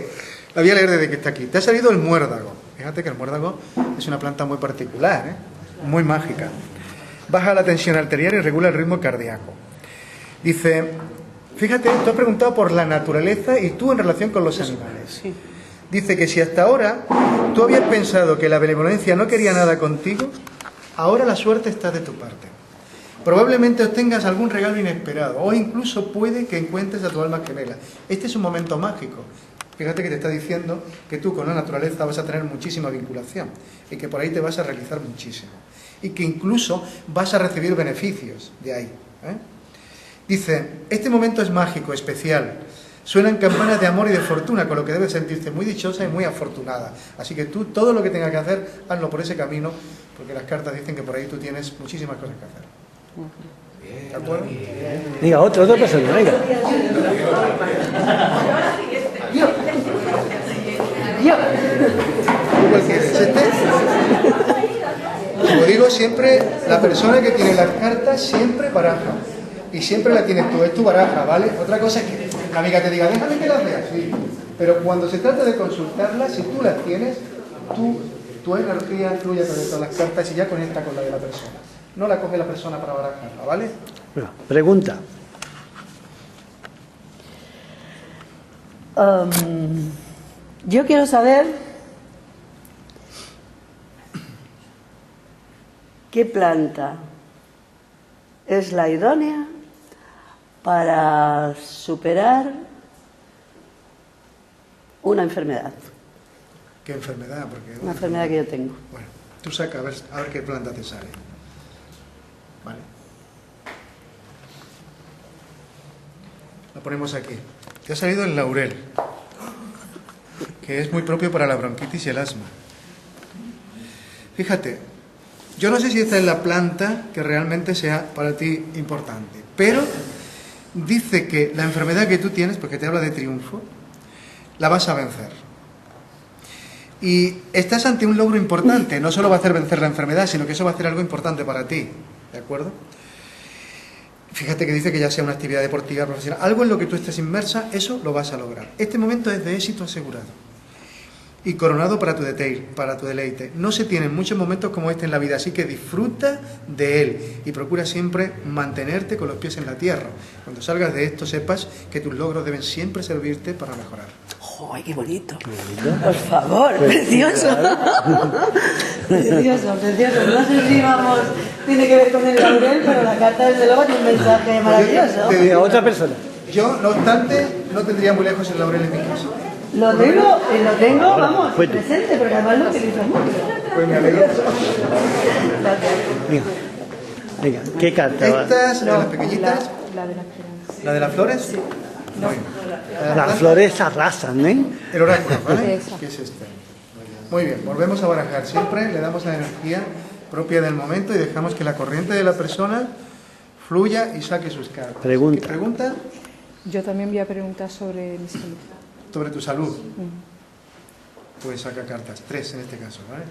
La voy a leer desde que está aquí. Te ha salido el muérdago. Fíjate que el muérdago es una planta muy particular, ¿eh? Muy mágica. Baja la tensión arterial y regula el ritmo cardíaco. Dice, fíjate, tú has preguntado por la naturaleza y tú en relación con los animales. Sí. Dice que si hasta ahora tú habías pensado que la benevolencia no quería nada contigo, ahora la suerte está de tu parte. Probablemente obtengas algún regalo inesperado o incluso puede que encuentres a tu alma gemela. Este es un momento mágico. Fíjate que te está diciendo que tú con la naturaleza vas a tener muchísima vinculación y que por ahí te vas a realizar muchísimo. Y que incluso vas a recibir beneficios de ahí. Dice, este momento es mágico, especial. Suenan campanas de amor y de fortuna, con lo que debes sentirte muy dichosa y muy afortunada. Así que tú, todo lo que tengas que hacer, hazlo por ese camino, porque las cartas dicen que por ahí tú tienes muchísimas cosas que hacer. ¿De acuerdo? Venga, otra persona, venga. ¿Cuál quieres? ¿Este? Como digo, siempre la persona que tiene las cartas siempre baraja. Y siempre la tienes tú, es tu baraja, ¿vale? Otra cosa es que la amiga te diga, déjame que las veas, sí. Pero cuando se trata de consultarlas, si tú las tienes, tu energía fluye a través de todas las cartas y ya conecta con la de la persona. No la coge la persona para barajarla, ¿vale? Bueno, pregunta. Yo quiero saber qué planta es la idónea para superar una enfermedad. ¿Qué enfermedad? Porque, Una enfermedad que yo tengo. Bueno, tú saca a ver qué planta te sale. Vale. La ponemos aquí. Te ha salido el laurel, que es muy propio para la bronquitis y el asma. Fíjate, yo no sé si esta es la planta que realmente sea para ti importante, pero dice que la enfermedad que tú tienes, porque te habla de triunfo, la vas a vencer. Y estás ante un logro importante, no solo va a hacer vencer la enfermedad, sino que eso va a hacer algo importante para ti, ¿de acuerdo? Fíjate que dice que ya sea una actividad deportiva, profesional, algo en lo que tú estés inmersa, eso lo vas a lograr. Este momento es de éxito asegurado y coronado para tu deleite. No se tienen muchos momentos como este en la vida, así que disfruta de él y procura siempre mantenerte con los pies en la tierra. Cuando salgas de esto, sepas que tus logros deben siempre servirte para mejorar. ¡Ay, qué bonito! Por favor, precioso. Precioso, precioso. No sé si tiene que ver con el laurel, pero la carta desde luego tiene un mensaje maravilloso. Te digo, otra persona. Yo, no obstante, no tendría muy lejos el laurel en mi casa. Lo tengo, vamos, presente, porque además lo utilizo mucho. Pues me alegro. Venga, ¿qué carta? Estas, las pequeñitas. La de la esperanza. ¿La de las flores? Sí. Las flores arrasan, ¿eh? El oráculo, ¿vale? ¿Qué es este? Muy bien, volvemos a barajar. Siempre le damos la energía propia del momento y dejamos que la corriente de la persona fluya y saque sus cartas. Pregunta. ¿Qué pregunta? Yo también voy a preguntar sobre mi salud. Sobre tu salud. Pues saca cartas, 3 en este caso, ¿vale?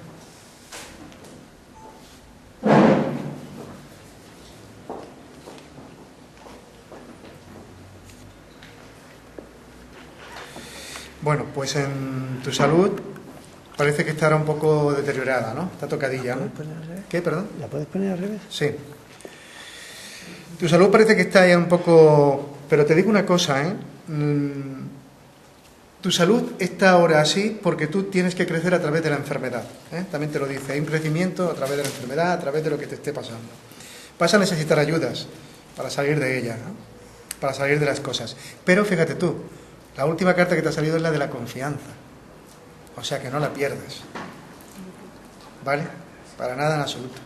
Bueno, pues en tu salud parece que estará un poco deteriorada, ¿no? Está tocadilla, ¿no? ¿Qué, perdón? ¿La puedes poner al revés? Sí. Tu salud parece que está ya un poco... Pero te digo una cosa, ¿eh? Tu salud está ahora así porque tú tienes que crecer a través de la enfermedad, ¿eh? También te lo dice, hay un crecimiento a través de la enfermedad, a través de lo que te esté pasando. Vas a necesitar ayudas para salir de ella, ¿no? Para salir de las cosas. Pero fíjate tú, la última carta que te ha salido es la de la confianza. O sea que no la pierdas. ¿Vale? Para nada en absoluto.